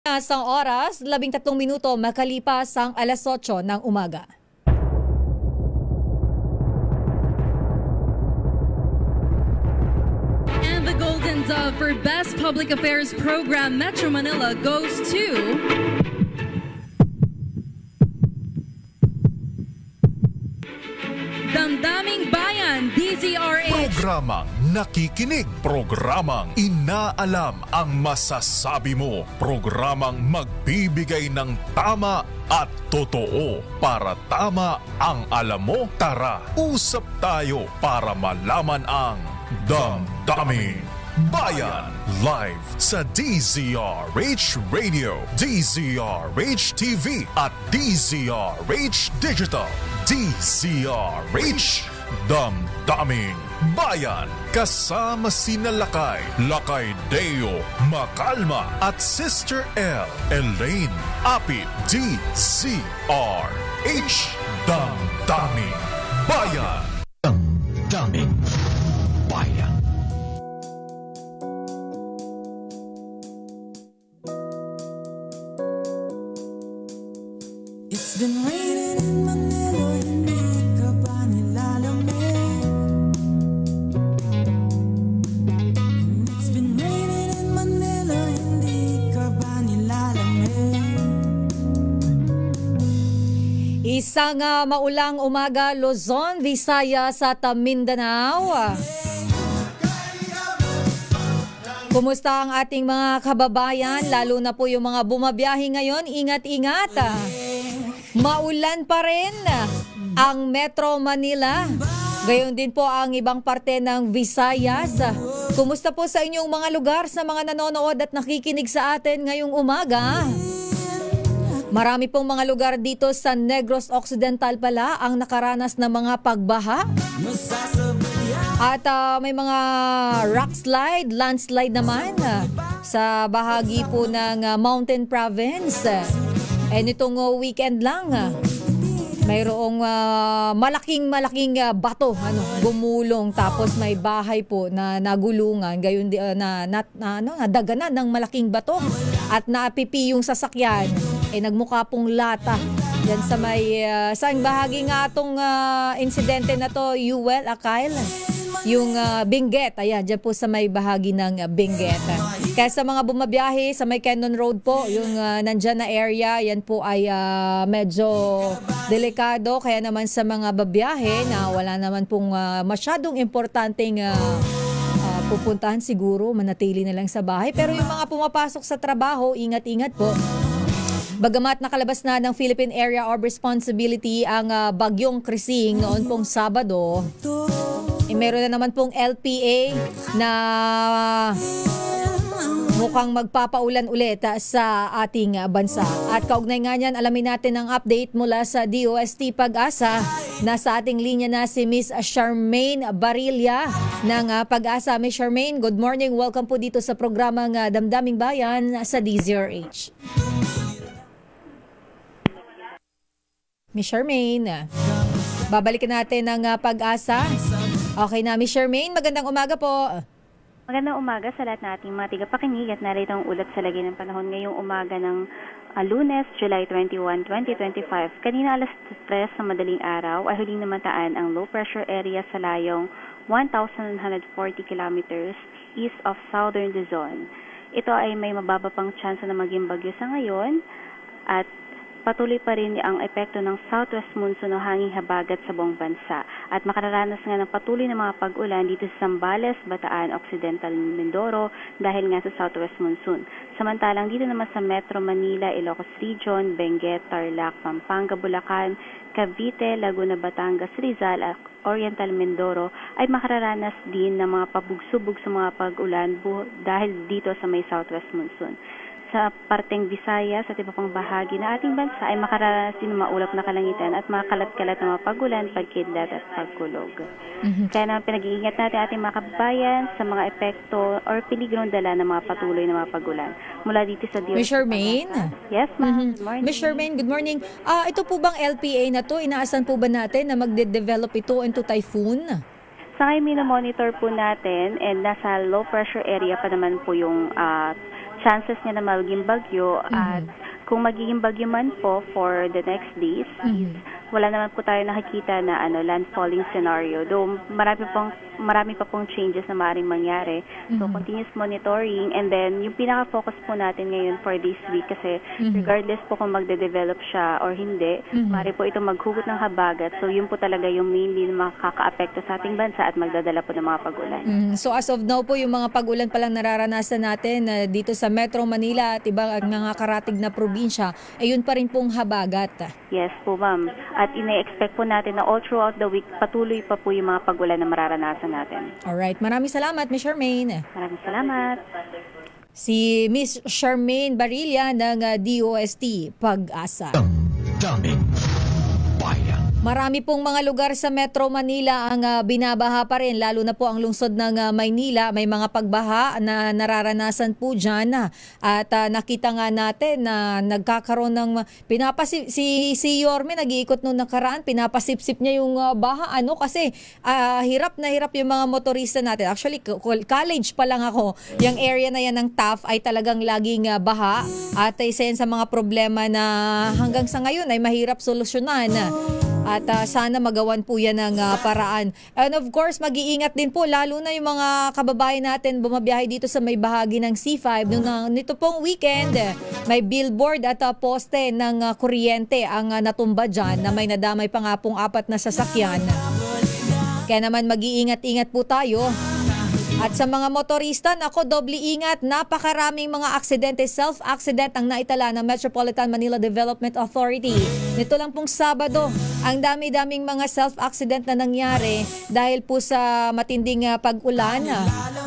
Sa oras, 13 minuto makalipas ang alas 8 ng umaga. And the Golden Dove for Best Public Affairs Program Metro Manila goes to Damdaming Bayan, DZRH. Programang nakikinig, programang inaalam ang masasabi mo, programang magbibigay ng tama at totoo. Para tama ang alam mo, tara, usap tayo para malaman ang Damdaming Bayan. Live sa DZRH Radio, DZRH TV at DZRH Digital. DZRH Damdaming Bayan. Kasama sina Lakay Deo, Makalma at Sister L, Elaine Apit. DZRH Damdaming Bayan. Damdaming Bayan. It's been raining in Manila, hindi ka ba nilalamig? And it's been raining in Manila, hindi ka ba nilalamig? Isang maulang umaga, Luzon, Visayas at Mindanao. Kumusta ang ating mga kababayan, lalo na po yung mga bumabiyahe ngayon? Ingat-ingat. Maulan pa rin ang Metro Manila. Gayon din po ang ibang parte ng Visayas. Kumusta po sa inyong mga lugar, sa mga nanonood at nakikinig sa atin ngayong umaga? Marami pong mga lugar dito sa Negros Occidental pala ang nakaranas ng mga pagbaha. At may mga rock slide, landslide naman sa bahagi po ng Mountain Province. Nitong weekend lang, mayroong malaking bato gumulong, tapos may bahay po na nagulungan, gayon nadaganan ng malaking bato at naapipi yung sasakyan. Nagmukha pong lata. Yan sa may saan bahagi nga itong insidente na to, Yuel, Akail? Yung Benguet, ayan, dyan po sa may bahagi ng Benguet. Kaya sa mga bumabiyahe sa may Cannon Road po, yung nandyan na area, yan po ay medyo delikado. Kaya naman sa mga babiyahe na wala naman pong masyadong importanteng pupuntahan, siguro manatili na lang sa bahay. Pero yung mga pumapasok sa trabaho, ingat-ingat po. Bagamat nakalabas na ng Philippine Area of Responsibility ang bagyong Krising noon pong Sabado, meron na naman pong LPA na mukhang magpapaulan ulit sa ating bansa. At kaugnay nga niyan, alamin natin ang update mula sa DOST Pag-asa. Nasa ating linya na si Miss Charmaine Barilla ng Pag-asa. Miss Charmaine, good morning. Welcome po dito sa programang Damdaming Bayan sa DZRH. Miss Charmaine, babalikan natin ang Pag-asa. Okay na, Miss Charmaine, magandang umaga po. Magandang umaga sa lahat nating mga tigapakinig at narito ang ulat sa lagay ng panahon ngayong umaga ng Lunes, July 21, 2025. Kanina alas 3 sa madaling araw ay huling namataan ang low pressure area sa layong 1,140 kilometers east of southern Luzon. Ito ay may mababa pang tsansa na maging bagyo sa ngayon at patuloy pa rin ang epekto ng southwest monsoon o hanging habagat sa buong bansa at makararanas nga ng patuloy na mga pag-ulan dito sa Zambales, Bataan, Occidental Mindoro dahil nga sa southwest monsoon. Samantalang dito naman sa Metro Manila, Ilocos Region, Benguet, Tarlac, Pampanga, Bulacan, Cavite, Laguna, Batangas, Rizal at Oriental Mindoro ay makararanas din ng mga pabugsubog sa mga pag-ulan dahil dito sa may southwest monsoon. Sa parteng Visayas at iba pang bahagi na ating bansa ay makararanas din ng maulap na kalangitan at mga kalat-kalat na mga pag-ulan, pagkidlat at pagkulog. Kaya naman pinag-iingat natin ating mga kababayan sa mga epekto or peligrong dala ng mga patuloy na mga pag-ulan. Mula dito sa DOST. Miss Charmaine? Yes, ma'am. Good morning. Miss Charmaine, good morning. Ito po bang LPA na to, inaasan po ba natin na magde-develop ito into typhoon? Sa ngayon, minomonitor po natin and nasa low pressure area pa naman po yung chances niya na maging bagyo at kung magiging bagyo man po for the next days, wala naman po tayo nakikita na landfalling scenario. Though marami pa pong changes na maaaring mangyari. So continuous monitoring, and then yung pinaka-focus po natin ngayon for this week kasi regardless po kung magde-develop siya or hindi, maaari po ito maghugot ng habagat. So yun po talaga yung mainly makaka-apekto sa ating bansa at magdadala po ng mga pag-ulan. So as of now po, yung mga pag-ulan pa lang nararanasan natin dito sa Metro Manila at iba ang mga karatig na probinsya, ay yun pa rin pong habagat. Yes po, ma'am. At ina-expect po natin na all throughout the week, patuloy pa po yung mga pag-ulan na mararanasan natin. Alright, maraming salamat, Ms. Charmaine. Maraming salamat. Si Ms. Charmaine Barilla ng DOST Pag-asa. Damdamin Bayan. Marami pong mga lugar sa Metro Manila ang binabaha pa rin, lalo na po ang lungsod ng Maynila. May mga pagbaha na nararanasan po dyan. At nakita nga natin na nagkakaroon ng si Yorme nag-iikot nung nakaraan, pinapasipsip niya yung baha. Kasi hirap na hirap yung mga motorista natin. Actually, college pa lang ako. Yung area na yan ng TAF ay talagang laging baha. At isa yan sa mga problema na hanggang sa ngayon ay mahirap solusyonan. At sana magawan po yan ng paraan. And of course, mag-iingat din po, lalo na yung mga kababayan natin bumabiyahe dito sa may bahagi ng C5. Nito pong weekend, may billboard at poste ng kuryente ang natumba dyan na may nadamay pa nga pong 4 na sasakyan. Kaya naman mag-iingat-ingat po tayo. At sa mga motorista, doble ingat. Napakaraming mga aksidente, self-accident ang naitala ng Metropolitan Manila Development Authority. Nito lang pong Sabado, ang dami-daming mga self-accident na nangyari dahil po sa matinding pag-ulan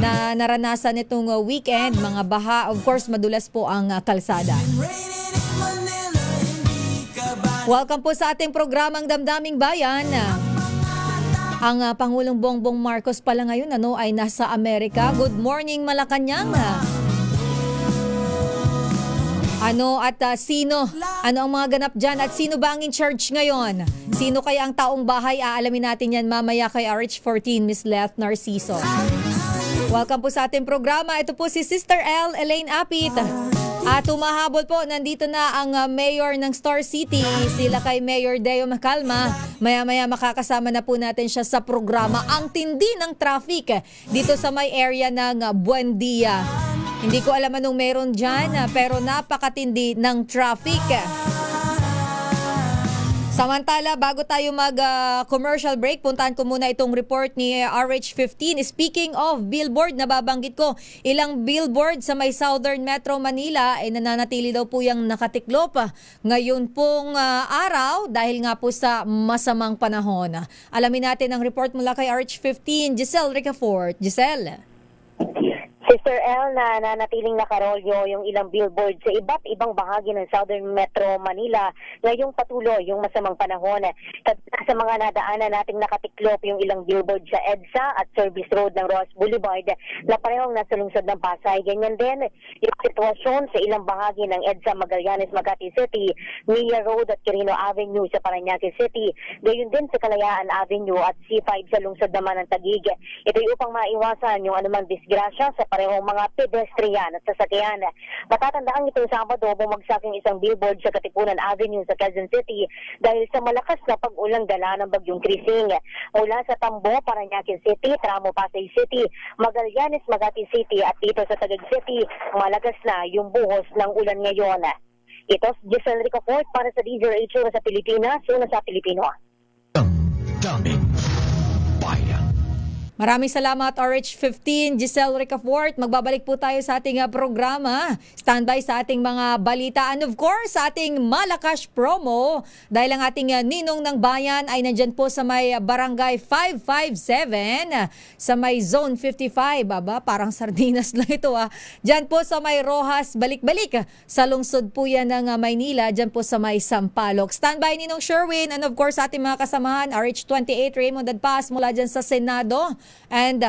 na naranasan nitong weekend. Mga baha, of course, madulas po ang kalsada. Welcome po sa ating programang Damdaming Bayan. Ang Pangulong Bongbong Marcos pala ngayon ay nasa Amerika. Good morning, Malacanang. Sino? Ano ang mga ganap dyan? At sino ba ang in charge ngayon? Sino kaya ang taong bahay? Aalamin natin yan mamaya kay RH14, Ms. Leth Narciso. Welcome po sa ating programa. Ito po si Sister L. Elaine Apit. At tumahabol po, nandito na ang mayor ng Star City, sila kay Mayor Deo Macalma. Maya-maya makakasama na po natin siya sa programa. Ang tindi ng traffic dito sa may area ng Buendia. Hindi ko alam anong meron dyan, pero napakatindi ng traffic. Samantala, bago tayo mag-commercial break, puntahan ko muna itong report ni RH15. Speaking of billboard, nababanggit ko, ilang billboard sa may Southern Metro Manila ay nananatili daw po yung nakatiklop ngayon pong araw dahil nga po sa masamang panahon. Alamin natin ang report mula kay RH15, Giselle Ricafort. Giselle. Sister L, na nanatiling nakarolyo yung ilang billboard sa iba't ibang bahagi ng Southern Metro Manila ngayong patuloy yung masamang panahon. Sa mga nadaanan nating nakatiklop yung ilang billboard sa EDSA at Service Road ng Ross Boulevard na parehong nasa lungsod ng Pasay. Ganyan din yung sitwasyon sa ilang bahagi ng EDSA Magallanes, Makati City, Mia Road at Quirino Avenue sa Parañaque City. Gayon din sa Kalayaan Avenue at C5 sa lungsod naman ng Taguig. Ito'y upang maiwasan yung anumang disgrasya sa parehong mga pedestrian at sasakyan. Matatandaan itong Sabado, bumagsak yung isang billboard sa Katipunan Avenue sa Quezon City dahil sa malakas na pag-ulang dala ng bagyong Krising. Mula sa Tambo, Parañaque City, Tramo, Pasay City, Magallanes, Makati City at dito sa Taguig City, malakas na yung buhos ng ulan ngayon. Ito si Giselle Ricafort para sa DZRH sa Pilipinas, una sa Pilipino. Damdaming Bayan. Maraming salamat RH15, Giselle Ricafort. Magbabalik po tayo sa ating programa. Standby sa ating mga balita and of course sa ating malakas promo dahil ang ating ninong ng bayan ay nandyan po sa may barangay 557 sa may zone 55. Baba, parang sardinas lang ito Dyan po sa may Rojas, balik-balik sa lungsod po yan ng Maynila, dyan po sa may Sampaloc. Standby ninong Sherwin and of course sa ating mga kasamahan, RH28 Raymond Adpas mula dyan sa Senado. And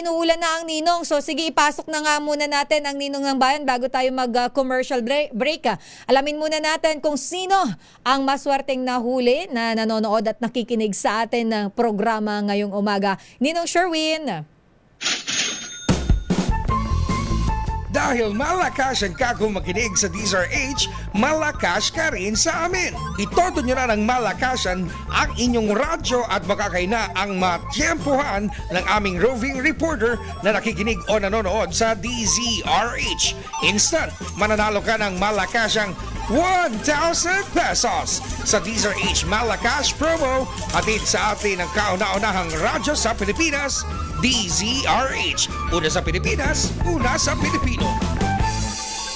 inuulan na ang ninong. So sige, ipasok na nga muna natin ang ninong ng bayan bago tayo mag-commercial break. Alamin muna natin kung sino ang maswerteng nahuli na nanonood at nakikinig sa atin ng programa ngayong umaga. Ninong Sherwin. Dahil malakas ang kakong makinig sa DZRH, malakas ka rin sa amin. Itodo nyo na ng malakasan ang inyong radyo at makakay na ang matyempohan ng aming roving reporter na nakikinig o nanonood sa DZRH. Instant, mananalo ka ng malakasang 1,000 pesos sa DZRH Malakas promo hatid sa atin ng kauna-unahang radyo sa Pilipinas, DZRH. Una sa Pilipinas, una sa Pilipino.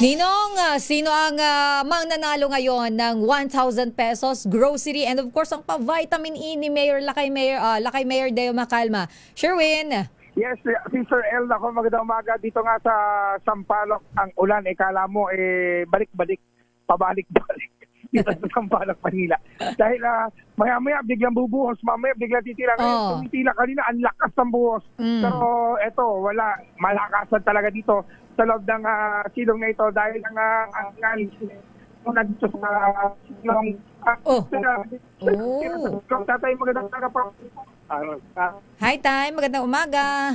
Ninong, sino ang mangnanalo ngayon ng 1,000 pesos grocery and of course ang pa-vitamin E ni Mayor Lakay Mayor Deo Macalma? Sherwin. Yes, Sister El, ako magandang umaga dito nga sa Sampaloc. Ang ulan, kala mo balik-balik, pabalik-balik dito sa Sampaloc, Manila. Dahil maya-maya biglang bubuhos, mamaya biglang titira. Tumitila kanina, ang lakas ng buhos. Pero eto, wala, malakasan talaga dito sa loob ng silong na ito dahil ang nandito sa silong. Tatay, magandang umaga po. Hi, Tay. Magandang umaga.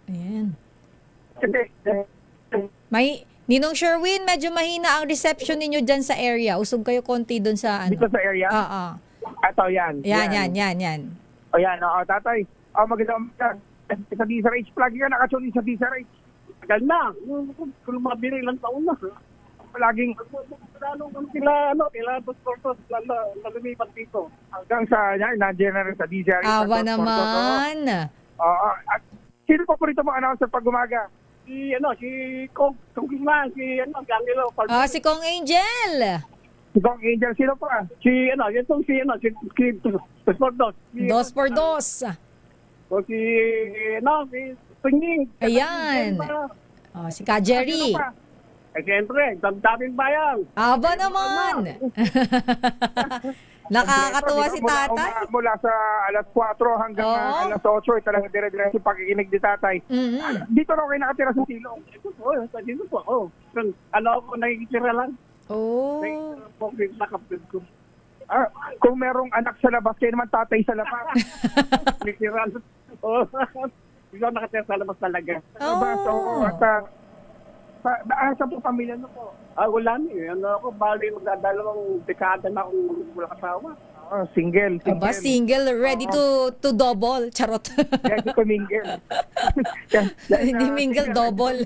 Ayan. Ninong Sherwin, medyo mahina ang reception ninyo dyan sa area. Usog kayo konti doon sa ano. Dito sa area? Oo. Ito, yan. Yan. O yan, tatay. Magandang umaga. Sa DZRH, lagi ka nakasuli sa DZRH. Tagal na. Kung mabili lang taon na. Laging kila Dos lumipat dito. Hanggang sa nandiyan na rin sa DZRH. Awa naman. Sino pa po rito mga announcer pag umaga? Si Kong Guzman, si Angelo. Si Kong Angel. Si Kong Angel, sino pa? Si Dos por Dos. O si Pinging. Ayan. Si Ka Jerry. Siyempre, damdamin bayan. Aba naman. Nakakatuwa si tatay. Mula sa alas 4 hanggang alas 8, talagang dire-diretso pakikinig ni tatay. Dito na kayo nakatira sa silong. Dito po. Ako, nakikitira lang. Kung merong anak sa labas, kayo naman tatay sa labas. Nakikitira lang. Ikaw nakatira sa labas talaga. Sa po pamilya no po? Wala niyo. Bali magdadalawang dekada na akong wala kasawa. Single. Aba, single, ready to double. Charot. Ready to mingle. Hindi mingle, double.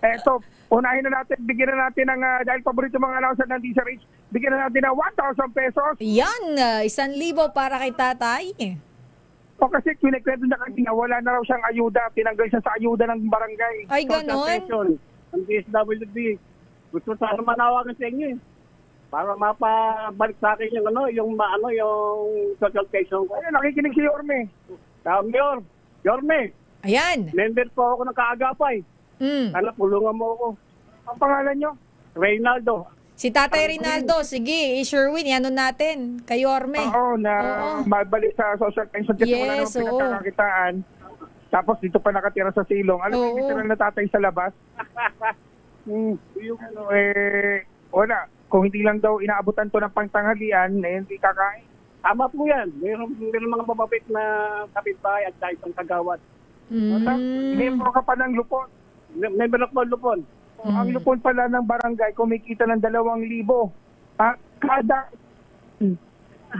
Eto, unahin na natin, bigyan na natin ng, dahil paborito mga announcer ng DZRH, bigyan na natin ng 1,000 pesos. Yan, 1,000 para kay tatay. Kasi kinikwento niya kanina, wala na raw siyang ayuda. Tinanggal siya sa ayuda ng barangay. Ay, ganon? Ang DSWD. Gusto sana manawagan sa inyo para mapabalik sa akin yung social pension ko. Ayun, nakikinig si Yorme. Yorme. Ayan. Member po ako ng kaagapay. Sana pulungan mo ako. Ang pangalan nyo? Reynaldo. Si Tatay Reynaldo, sige, Sherwin, yan natin, kay Yorme. Mabalik sa social pension kasi wala naman pinagkakakitaan. Tapos dito pa nakatira sa silong. Alam mo, literal na tatay sa labas. Wala. Kung hindi lang daw inaabutan to ng pangtanghalian, hindi kakain. Tama po yan. Meron mga bababit na kapitbahay at dahil pang kagawad. Member ka pa ng lupon. Member ako ng lupon. Ang lupon pala ng barangay, kumikita ng 2,000. Kada 2,000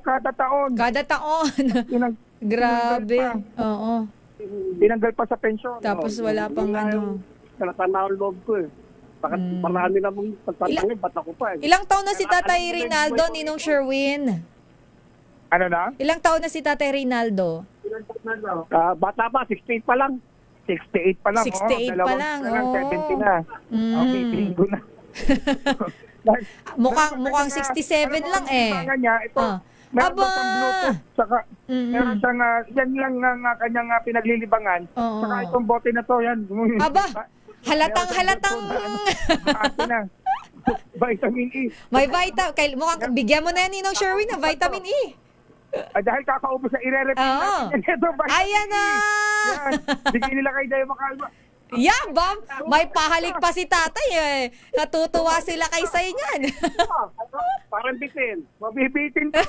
kada taon. Kada taon. Grabe. Oo. Tinanggal pa sa pensyon. Tapos wala pang ano. Talaga ang loob ko Bakit marami na mong pagtatangin, ba't ako pa Ilang taon na si Tatay Reynaldo, Ninong Sherwin? Ano na? Ilang taon na si Tatay Reynaldo? Bata pa, 68 pa lang. 68 pa lang. 68 pa lang. 70 na. Okay, bingo na. Mukhang 67 lang Ito, meron siyang Bluetooth, saka meron siyang, yan lang ang kanyang pinaglilibangan. Saka itong bote na to, yan. Aba, halatang. Vitamin E. May mukhang bigyan mo na yan, Ninong Sherwin, ng vitamin E. Dahil kakaubos na ire-repeat natin. Ayan na! Bigyan nila kay Dayo Macalma. Yeah, Bam. May pahalik pa si tatay eh. Natutuwa sila kay sa inyan. Parang bitin. Mabibitin pa.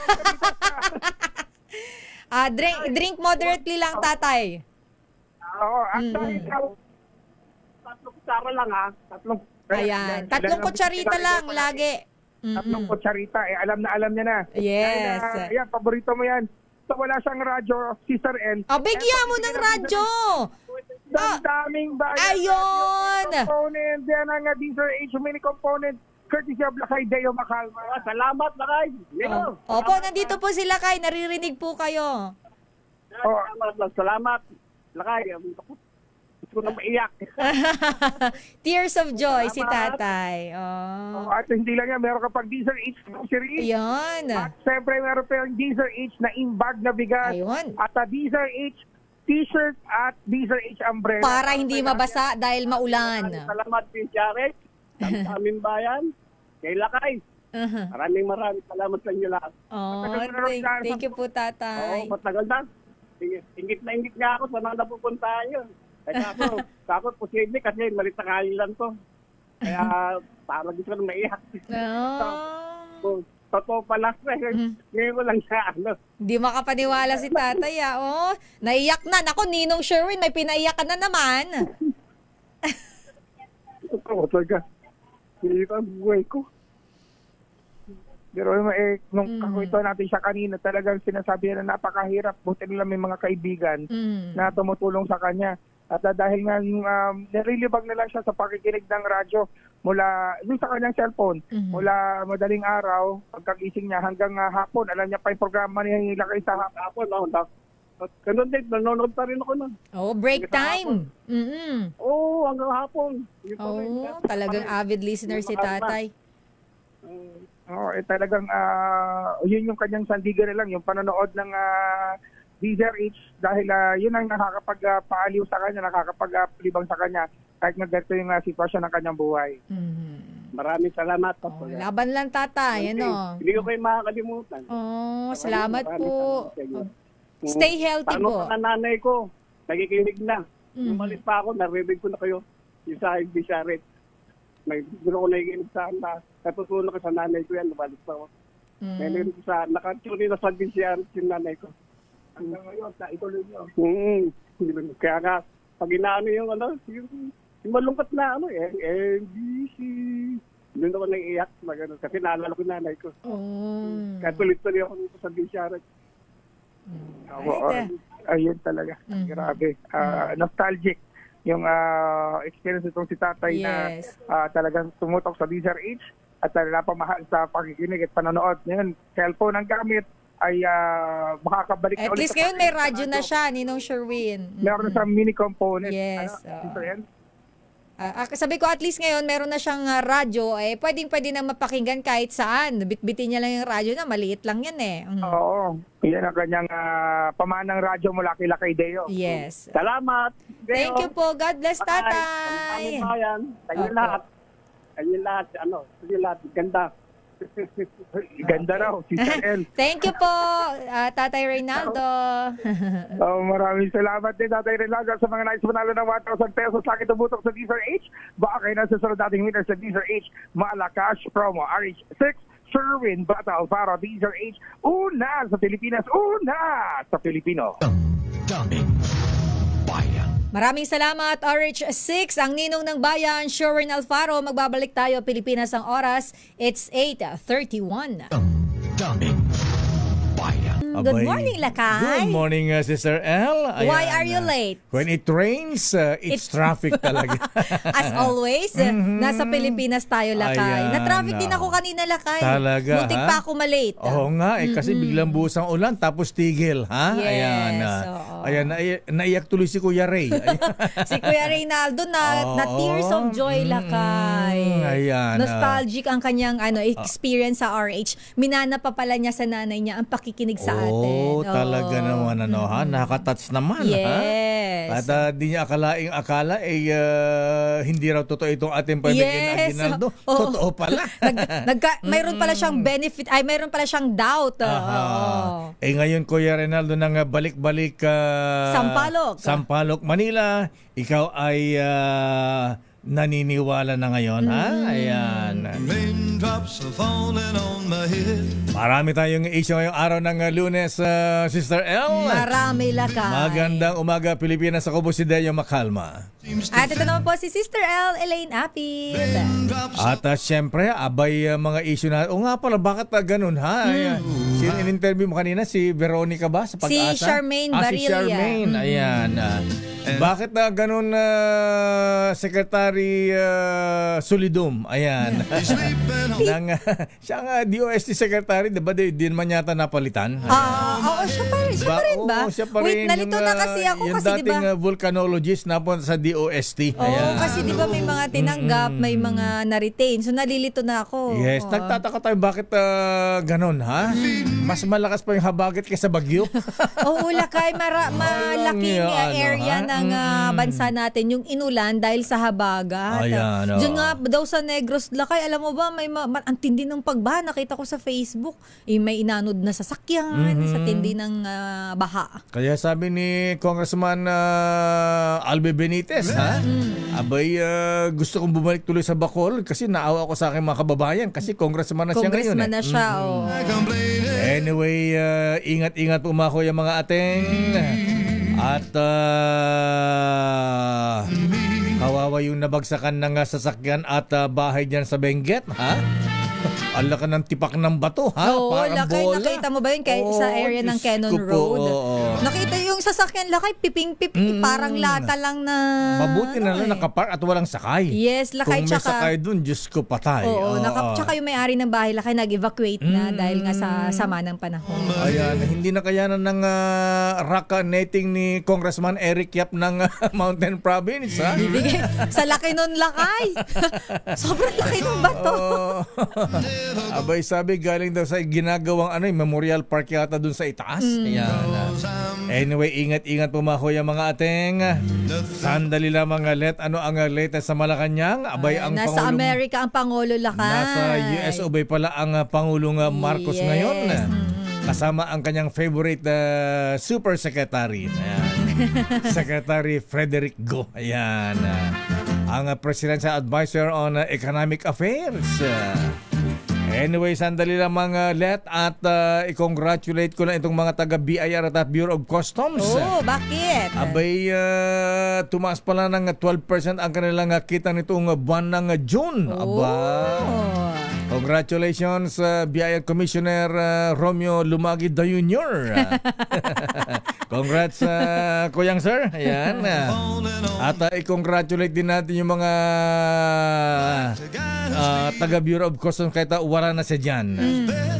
Drink moderately lang, tatay. Oo. kutsara lang ha. Ayan. Tatlong kutsarita lang lagi. Tatlong kutsarita. Alam niya na. Yes. Ayan, paborito mo yan. So wala siyang radyo, Sister L. Bigyan mo ng radyo. Daming bayan. Ayun. Component. Yan ang Deezer H mini component. Courtesy of Lakay Deo Macalma. Salamat, Lakay. Opo, nandito po sila kay. Naririnig po kayo. Salamat, Lakay. Gusto ko na maiyak. Tears of joy si tatay. At hindi lang yan, meron ka pag Deezer H grocery. Ayun. At siyempre meron pa yung Deezer H na imbag na bigas. Ayun. At Deezer H t-shirt at Deezer H umbrella. Para hindi mabasa dahil maulan. Salamat, Pincharet. Sa aming bayan. Kay Lakay. Maraming salamat sa inyo lahat. Thank you po, tatay. Matagal na. Ingit na ingit nga ako sa mga napupuntahan yun. Kaya ako posible kasi malit na kain lang to. Kaya parang gusto ko na maiyak. Totoo pala. Ngayon ko lang siya. Di makapaniwala si tatay. Naiyak na. Naku, Ninong Sherwin, may pinaiyak ka na naman. Totoo talaga. Hindi ka buhay ko. Pero nung kakwento natin siya kanina, talagang sinasabi na napakahirap. Buti nila may mga kaibigan na tumutulong sa kanya. At dahil nga narilibag na lang siya sa pakikinig ng radyo mula sa kanyang cellphone, mula madaling araw, pagkagising niya hanggang hapon. Alam niya pa yung programa niya Lakay sa hapon. Ganun din, nanonood pa rin ako nun. Break time. Hanggang hapon. Talagang avid listener si tatay. Talagang yun yung kanyang sandigan na lang, yung panonood ng Deezer H dahil yun ang nakakapagpaaliw sa kanya, nakakapagpalibang sa kanya kahit nga ganito yung sitwasyon ng kanyang buhay. Maraming salamat po. Laban lang, tatay. Hindi ko kayo makakalimutan. Salamat po. Stay healthy po. Paano sa nanay ko? Nagikinig na. Umalis pa ako, narinig ko na kayo. Yung sa Bisharet. May gusto ko nagikinig sa natutunan ko sa nanay ko yan. Umalis pa ako. Narinig ko sa, nakatuli na sa Bisharet yung nanay ko. Hanggang ngayon, ituloy nyo. Kaya nga, pag inaano yung malungkot na MBC. Doon ako naiiyak. Kasi naalala ko nanay ko. Kaya tuloy-tuloy ako dito sa Bisharet. Ayun talaga. Grabe. Nostalgic yung experience itong si tatay na talagang tumutok sa Deezer H at napamahal sa pakikinig at panonood. Ngayon, cellphone ang gamit ay makakabalik at least ngayon may radyo na siya, Ninong Sherwin. Meron na siyang mini component. Yes. Sabi ko at least ngayon meron na siyang radyo, pwede na mapakinggan kahit saan. Bitbitin niya lang yung radyo na, maliit lang yan Oo. Yan ang kanyang pamanang radyo mula kay Lakay Deo. Yes. Salamat. Deo. Thank you po. God bless, tatay. Kayo lahat. Kayo lahat. Ganda. Ganda raw, Sister L. Thank you po, Tatay Reynaldo. Maraming salamat din, Tatay Reynaldo, sa mga nais manalo ng 1,000 pesos sa akin tumutok sa Deezer H. Baka kayo na susunod dating winner sa Deezer H. Malakas promo, RH6, Sherwin Bata Alvaro, Deezer H. Una sa Pilipinas, una sa Pilipino. Daming bayan. Maraming salamat, RH6, ang ninong ng bayan, Sherwin Alfaro. Magbabalik tayo, Pilipinas ang oras. It's 8:31. Daming bayan. Good morning, Lakay. Good morning, Sister L. Why are you late? When it rains, it's traffic talaga. As always, nasa Pilipinas tayo, Lakay. Na-traffic din ako kanina, Lakay. Talaga, muntik pa ako malate. Oo nga, kasi biglang buhos ang ulan, tapos tigil. Ha? Yes, ayan, naiyak tuloy si Kuya Ray. Si Kuya Reynaldo na tears of joy, Lakay. Ayan. Nostalgic ang kanyang experience sa RH. Minana pa pala niya sa nanay niya ang pakikinig sa atin. Talaga naman nakaka-touch naman. Yes. At di niya akala hindi raw totoo itong ating pamilya ng Aguinaldo. Totoo pala. Mayroon pala siyang benefit, mayroon pala siyang doubt. Ngayon, Kuya Reynaldo, nang balik-balik Sampaloc, Manila, ikaw ay naniniwala na ngayon, ha? Ayan. Marami tayong issue ngayong araw ng Lunes, Sister L. Marami lakay. Magandang umaga, Pilipinas. Ako po si Deo Makalma. At ito naman po si Sister L. Elaine Apid. At syempre, abay mga issue na. O nga pala, bakit ganun, ha? In-interview mo kanina, si Veronica ba? Sa Pag-asa? Si Charmaine Barilla. Si Charmaine, ayan. Bakit ganun, Secretary Solidum? Ayan. Siya nga, DOST Secretary, diba? Di naman yata napalitan. Oo, siya pa rin ba? Oo, siya pa Wait, rin. nalito na kasi ako yung kasi diba? Yung dating volcanologist napunta sa DOST. Oo, kasi diba may mga tinanggap, may mga na-retain. So nalilito na ako. Yes, nagtataka tayo bakit ganun, ha? Mas malakas pa yung habagat kaysa bagyo. Oo, lakay. Malaking area ng bansa natin yung inulan dahil sa habagat. Ayan, Diyan nga daw sa Negros, lakay, alam mo ba, may ang tindi ng pagbaha. Nakita ko sa Facebook, may inanod na sasakyan sa tindi ng baha. Kaya sabi ni Congressman Albe Benitez, ha? Abay, gusto kong bumalik tuloy sa Bacol kasi naawa ko sa aking mga kababayan kasi congressman na siya ngayon. Congressman na siya, oh. Anyway, ingat-ingat po mga kuya, mga ating. At kawawa yung nabagsakan ng sasakyan at bahay dyan sa Benguet, ha? Ala ka ng tipak ng bato, ha? Oo, parang lakay, bola. nakita mo ba yun sa area ng Cannon Road? Nakita yung sasakyan, lakay, piping-piping, parang lata lang na... Mabuti na lang nakapar at walang sakay. Yes, lakay, kung may sakay dun, Diyos ko, patay. Oo, tsaka yung may-ari ng bahay, lakay, nag-evacuate na dahil nga sa sama ng panahon. Ayan, hindi na kayanan ng rock netting ni Congressman Eric Yap ng Mountain Province, ha? Sa laki nun, lakay. Sobrang laki ng bato. Abay, sabi galing daw sa ginagawang Memorial Park yata dun sa itaas. Ayan. Anyway, ingat-ingat po mga kuya, mga ating. Sandali lamang ang latest sa Malacanang. Abay, ang nasa Pangulong, Amerika ang Pangulo, lakay. Nasa US ubay pala ang Pangulong Marcos ngayon. Kasama ang kanyang favorite super secretary. Ayan. Secretary Frederick Go. Ayan. Ang Presidential Advisor on Economic Affairs. Anyway, sandali lamang let at i-congratulate ko na itong mga taga-BIR at Bureau of Customs. Oh, bakit? Abay, tumaas pala ng 12% ang kanilang kita nitong buwan ng June. Aba. Congratulations, BIR Commissioner Romeo Lumagi Jr. Congrats, Kuyang Sir. Ayan. At i-congratulate din natin yung mga taga-Bureau of Customs kahit wala na siya dyan.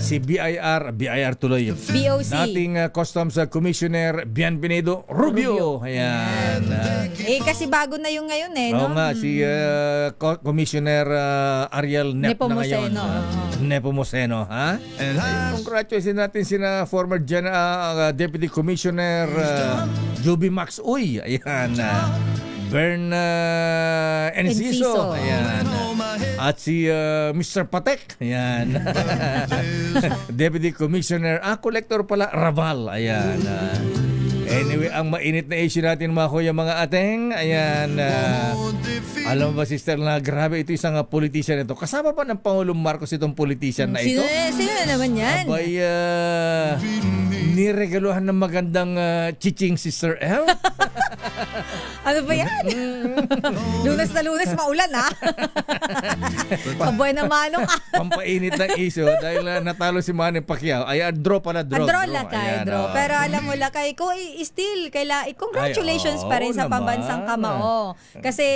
Si BIR tuloy. BOC. Dating Customs Commissioner Bienvenido Rubio. Ayan. Kasi bago na yung ngayon no? Oo nga, si Commissioner Ariel Nep na ngayon. Nepomuceno, ha? Congratulations natin sina former Deputy Commissioner Juby Max Uy. Ayan. Bern Enciso. Ayan. At si Mr. Patek. Ayan. Deputy Commissioner, collector pala, Raval. Ayan. Anyway, ang mainit na issue natin mga kuya, mga ating. Ayan. Alam mo ba, sister, na grabe ito isang politician ito. Kasama pa ng Pangulong Marcos itong politician na ito. Sino na naman yan? Abay, niregaluhan ng magandang chiching, Sister L. Ano ba yan? Lunes na lunes, maulan, ha? Paboy na manong. Pampainit ng issue dahil natalo si Manny Pacquiao. Ay, draw pala, draw. Draw lakay, draw. Pero alam mo, lakay ko, still, congratulations pa rin sa pambansang kamao. Kasi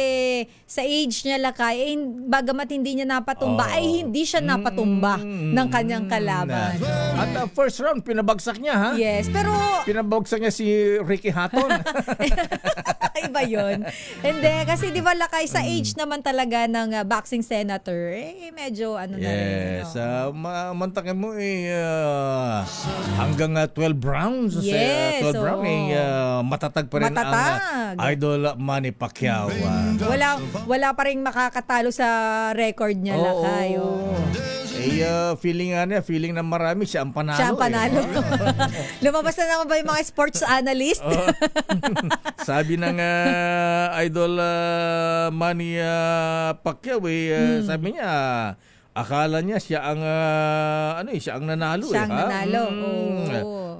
sa age niya, lakay, bagamat hindi niya napatumba, ay hindi siya napatumba ng kanyang kalaban. At first round, pinabagsak niya, ha? Yes, pero... Pinabagsak niya si Ricky Hatton. Iba yun. Hindi, kasi di ba lakay sa age naman talaga ng boxing senator, medyo na rin. Yes, mantakin mo hanggang 12 rounds. Yes. 12 rounds, matatag pa rin ang idol Manny Pacquiao. Wala pa rin makakatalo sa record niya, lakay. feeling na marami siya ang panalo. Siya ang panalo. Lumabas na naman ba yung mga sports analyst? Sabi ng idol Manny Pacquiao, sabi niya, akala niya siya ang siya ang nanalo. Siya ang nanalo.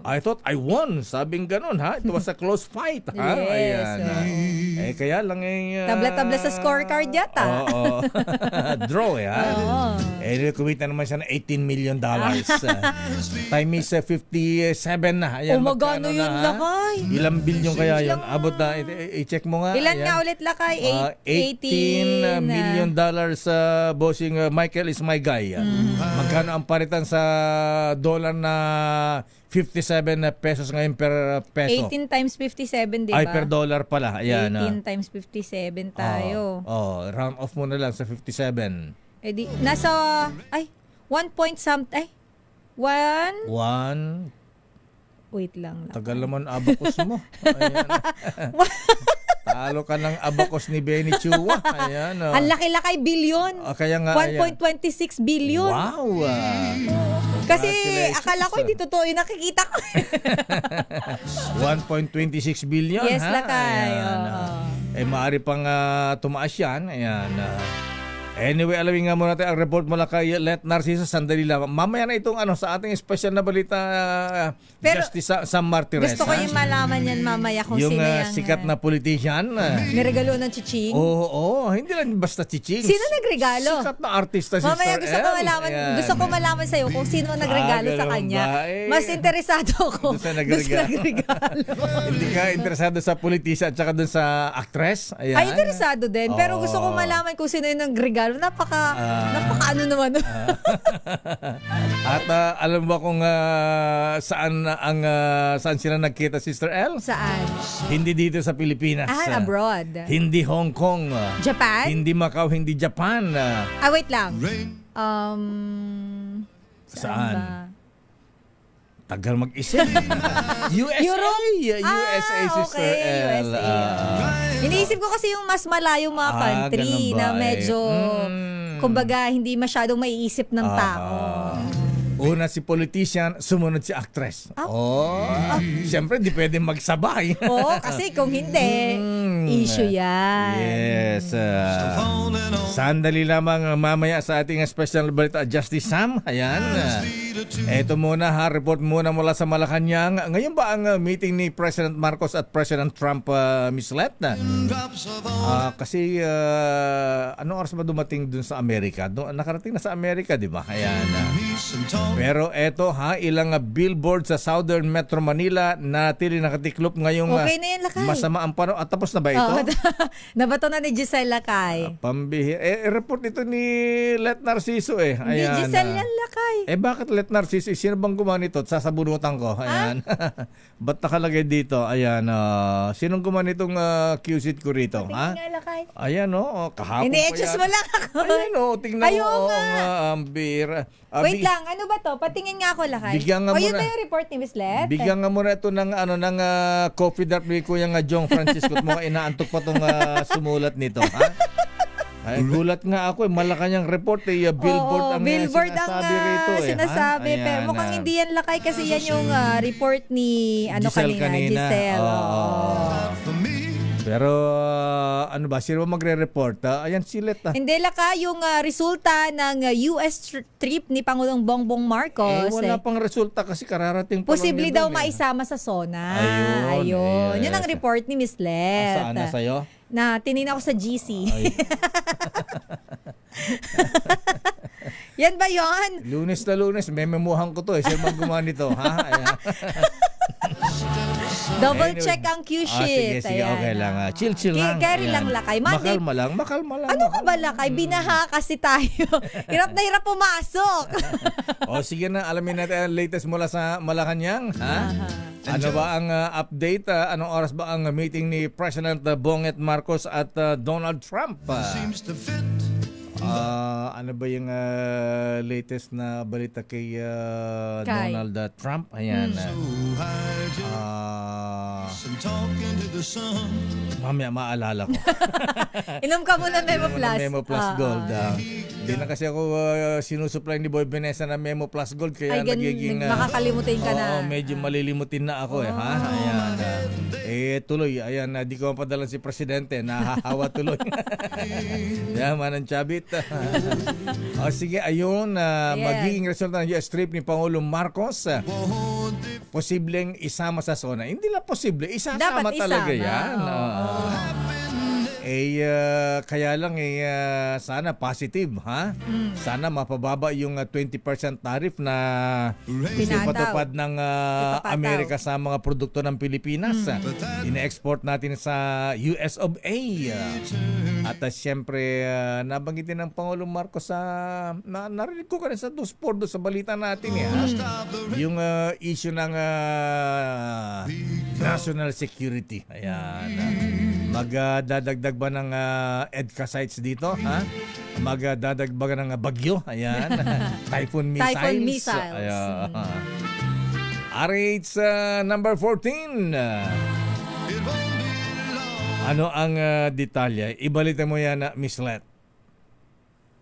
I thought I won. Sabing ganun, ha? It was a close fight, ha? Yes. Ayan. Kaya lang tabla-tabla sa scorecard yata. Oo. Draw, ha? Kumita naman siya ng $18 million. Time is 57 na. Ayan, magkano yun, Lakay? Ilang bilyon kaya yun? Abot na, i-check mo nga. Ilan nga ulit, Lakay? $18 million bossing Michael is my guy. Magkano ang paritan sa dollar na 57 pesos ngayon per peso? 18 times 57, di ba? Ay, per dollar pala. Ayan. 18 times 57 tayo. Round off mo na lang sa 57. Di, nasa, 1 point something, 1? Wait lang. Tagal naman abacus mo. Ayan. Talo ka ng abacus ni Benny Chua. Ayan. Ang laki-laki bilyon. Kaya nga, 1.26 billion. Wow. Kasi akala ko hindi totoo yung nakikita ko. 1.26 billion. Yes, Lakay. Maaari pang tumaas yan. Ayan. Anyway, alamin nga muna natin ang report mula kay Let Narciso. Sandali lang. Mamaya na itong sa ating special na balita, Justice Sam Martires. Gusto ko yung malaman yan mamaya kung yung sino yung sikat na politician. Niregalo ng chiching. Oo, hindi lang basta chiching. Sino nagregalo? Sikat na artista si mamaya Sister L. Gusto ko malaman sa'yo kung sino nagregalo sa kanya. Mas interesado ako doon sa nagregalo. Hindi ka interesado sa politician at saka doon sa actress? Ayan. Ay, interesado din. Pero gusto ko malaman kung sino yung nagregalo. Napaka ano naman. At alam mo ba kung saan sila nagkita, Sister L? Saan? Hindi dito sa Pilipinas. Abroad. Hindi Hong Kong. Japan? Hindi Macau, hindi Japan. Wait lang. Saan? Ba? Tagal mag-isip. USA. Europe? USA, Sister L. Iniisip ko kasi yung mas malayong mga country na medyo, kumbaga, hindi masyadong maiisip ng tao. Una si politician, sumunod si actress. Siyempre, di pwede magsabay. Kasi kung hindi, issue yan. Yes. Sandali lamang mamaya sa ating special balita, Justice Sam. Ayan. Ito muna report muna mula sa Malacanang. Ngayon ba ang meeting ni President Marcos at President Trump, Miss Let? Kasi anong oras ba dumating dun sa Amerika? Nakarating na sa Amerika, di ba? Ayan. Pero eto ilang billboard sa Southern Metro Manila na tili nakatiklop ngayong okay na yan, Lakay. Masama ang panahon. At tapos na ba ito? Nabato na ni Giselle, Lakay. Pambihir. Report ito ni Let Narciso Ayan. Hindi Giselle yan, Lakay. Bakit Let Narciso? Sino bang gumawa nito? Sasabunutan ko. Ayan. Ba't nakalagay dito? Ayan. Sinong gumawa nitong QC ko rito? Tingnan nga, Lakay. Ayan kahapon hindi, just mo lang ako. Ayan tingnan mo. Bira. Wait lang, ano ba to? Patingin nga ako, Lakay. Bigyan nga yun muna. ba yung report ni Miss Let? Bigyan nga muna ito ng coffee drop ni Kuya Jong Francisco at mo inaantok pa itong sumulat nito. Ay, gulat nga ako Malacanang report billboard ang billboard sinasabi rito sinasabi. Pero mukhang hindi yan, Lakay, kasi yan yung report ni Giselle. Pero ano ba? Sino ba magre-report? Ayan si Let. Hindi, Lakay, yung resulta ng US trip ni Pangulong Bongbong Marcos. Wala pang resulta kasi kararating pa posible daw maisama sa SONA. Ayun. Yun ang report ni Miss Let. Saan na sa'yo? Na tinignan ko sa GC. Yan ba yon? Lunes na Lunes, mememuhan ko to Sino bang gumawa nito? Ayan. Double check ang Q-sheet. Sige, okay lang. Chill lang. Carry lang, Lakay. Makalma lang. Ano ka ba, Lakay? Binaha kasi tayo. Hirap na hirap pumasok. Sige na, alamin natin ang latest mula sa Malacanang. Ano ba ang update? Anong oras ba ang meeting ni President Bongbong Marcos at Donald Trump? Ano ba yung latest na balita kay Donald Trump? Ayan. Mamaya maalala ko. Inom ka muna Memo Plus. Memo Plus Gold. Hindi na kasi ako sinusupply ni Boy Vanessa na Memo Plus Gold kaya nagiging makakalimutin ka na. Medyo malilimutin na ako ha. Ayan. Tuloy, ayan, di ko mapadala si Presidente, nahahawa tuloy. Yaman ang chabit. Sige, ayun, magiging resulta ng US trip ni Pangulong Marcos. Posibleng isama sa SONA. Hindi lang posible, isasama talaga yan. Kaya lang sana positive, ha? Sana mapababa yung 20% tariff na ipatupad ng Amerika sa mga produkto ng Pilipinas. Ina-export natin sa US of A. At siyempre, nabanggitin ng Pangulong Marcos narinig ko kanina sa Duspordo sa balita natin yung issue ng national security. Ayan. Magdadagdag ba ng EDCA sites dito? Ha? Magdadagdag ba ng bagyo? Ayan. Typhoon missiles. Typhoon missiles. Ayan. RH number 14. Ano ang detalye? Ibalita mo yan, Miss Let.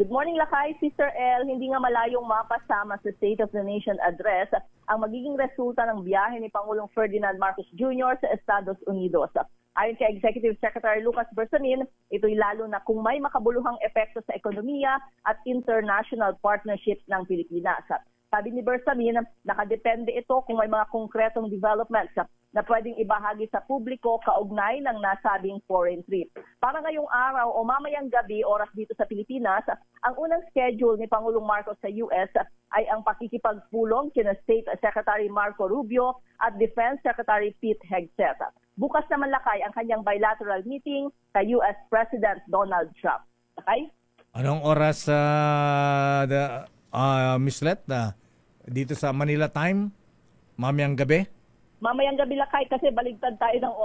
Good morning, Lakay. Sister El, hindi nga malayong mapasama sa State of the Nation address ang magiging resulta ng biyahe ni Pangulong Ferdinand Marcos Jr. sa Estados Unidos. Ayon kay Executive Secretary Lucas Bersamin, ito'y lalo na kung may makabuluhang epekto sa ekonomiya at international partnerships ng Pilipinas. Sabi ni Bersamin, nakadepende ito kung may mga konkretong developments na pwedeng ibahagi sa publiko kaugnay ng nasabing foreign trip. Para ngayong araw o mamayang gabi, oras dito sa Pilipinas, ang unang schedule ni Pangulong Marcos sa US ay ang pakikipagpulong kina State Secretary Marco Rubio at Defense Secretary Pete Hegseth. Bukas naman, Lakay, ang kanyang bilateral meeting kay US President Donald Trump. Lakay? Anong oras Miss Let, dito sa Manila time? Mamayang gabi? Mamayang gabi, Lakay, kasi baligtad tayo ng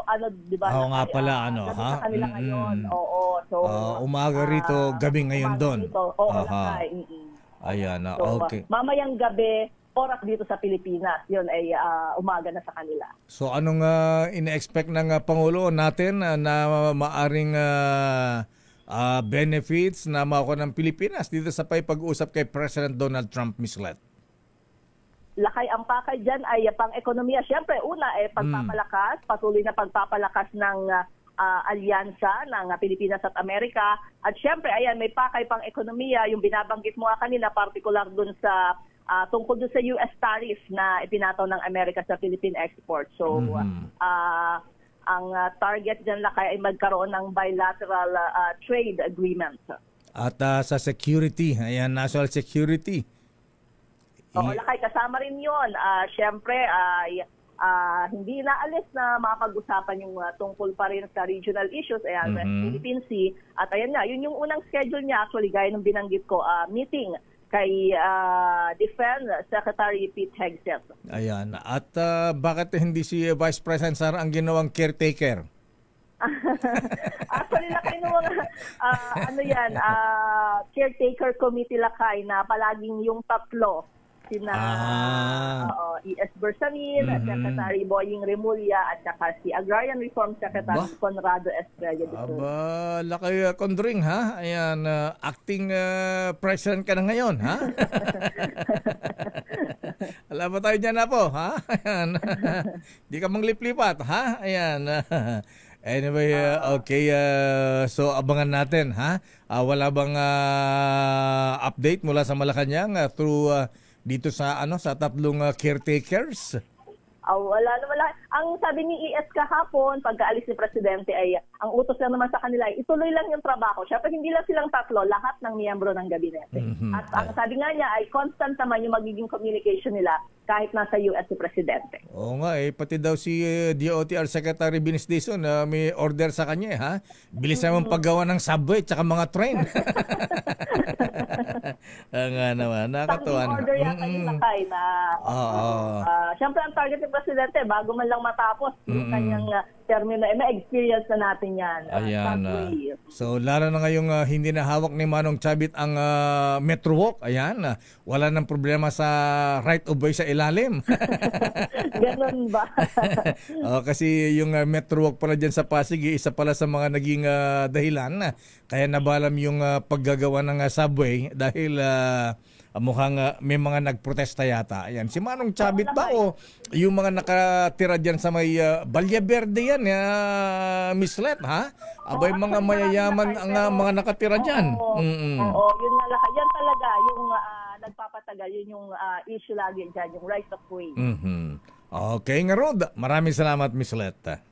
di ba? Oo nga pala, ha? Sa kanila ngayon. Oo. So, umaga rito, gabi ngayon doon. Oo, Lakay. Ayan, so, okay. Mamayang gabi, oras dito sa Pilipinas, yun ay umaga na sa kanila. So anong ina-expect ng Pangulo natin na maaring benefits na makuha ng Pilipinas dito sa pag-uusap kay President Donald Trump, Ms. Let? Lakay, ang pakay dyan ay pang-ekonomiya. Siyempre, una pagpapalakas, patuloy na pagpapalakas ng alyansa ng Pilipinas at Amerika. At siyempre, ayan, may pakay pang-ekonomiya, yung binabanggit mo kanina, particular dun sa tungkol doon sa US tariff na ipinataw ng Amerika sa Philippine export. So, ang target dyan, Lakay, ay magkaroon ng bilateral trade agreement. At sa security, ayan, national security. Oo, Lakay, kasama rin yun. Siyempre, ay hindi naalis na mapag-usapan yung tungkol pa rin sa regional issues, ayan, Philippine Sea. At ayan nga, yun yung unang schedule niya, actually, gaya ng binanggit ko, meeting kay Defense Secretary Pete Hegseth. Ayan. At bakit hindi si Vice President Sara ang ginawang caretaker? Actually, Lakay, ng mga caretaker committee, Lakay, na palaging yung tatlo. Sina E.S. Bersamin, Secretary Boying Remulla, at saka si Agrarian Reform Secretary Conrado Estrella. Lakay Condring, ha? Ayan, acting president ka na ngayon, ha? Alam ba tayo dyan na po, ha? Ayan. Di ka mangliplipat, ha? Ayan. Anyway, okay, so abangan natin, ha? Wala bang update mula sa Malacanang through dito sa sa tatlong caretakers? Wala. Ang sabi ni ES kahapon, pagkaalis ni Presidente, ay ang utos lang naman sa kanila ay ituloy lang yung trabaho. Siyempre, hindi lang silang tatlo, lahat ng miyembro ng gabinete. At ang sabi nga niya ay constant naman yung magiging communication nila kahit nasa US si Presidente. Oo nga, pati daw si DOTR Secretary Binis Dizon may order sa kanya, ha? Bilis naman paggawa ng subway tsaka mga train. Nga naman, nakakatuwa. Standing order yata yung Lakay na siyempre ang target ni Presidente, bago man lang matapos yung kanyang termino, na-experience na natin yan. Ayan. So, lalo na ngayong hindi na hawak ni Manong Chavit ang Metro Walk. Ayan. Wala nang problema sa right of way sa ilalim. Ganun ba? Kasi yung Metro Walk pala dyan sa Pasig, isa pala sa mga naging dahilan. Kaya nabalam yung paggagawa ng subway dahil mukhang may mga nagprotesta yata. Ayan. Si Manong Chavit ba o yung mga nakatira dyan sa may Balya Verde yan, Miss Let, ha? Abay, mga mayayaman ang mga nakatira dyan. Oo, yun na lang. Yan talaga yung nagpapatagal. Yun yung issue lagi dyan, yung right of way. Okay nga, Rod. Maraming salamat, Miss Let.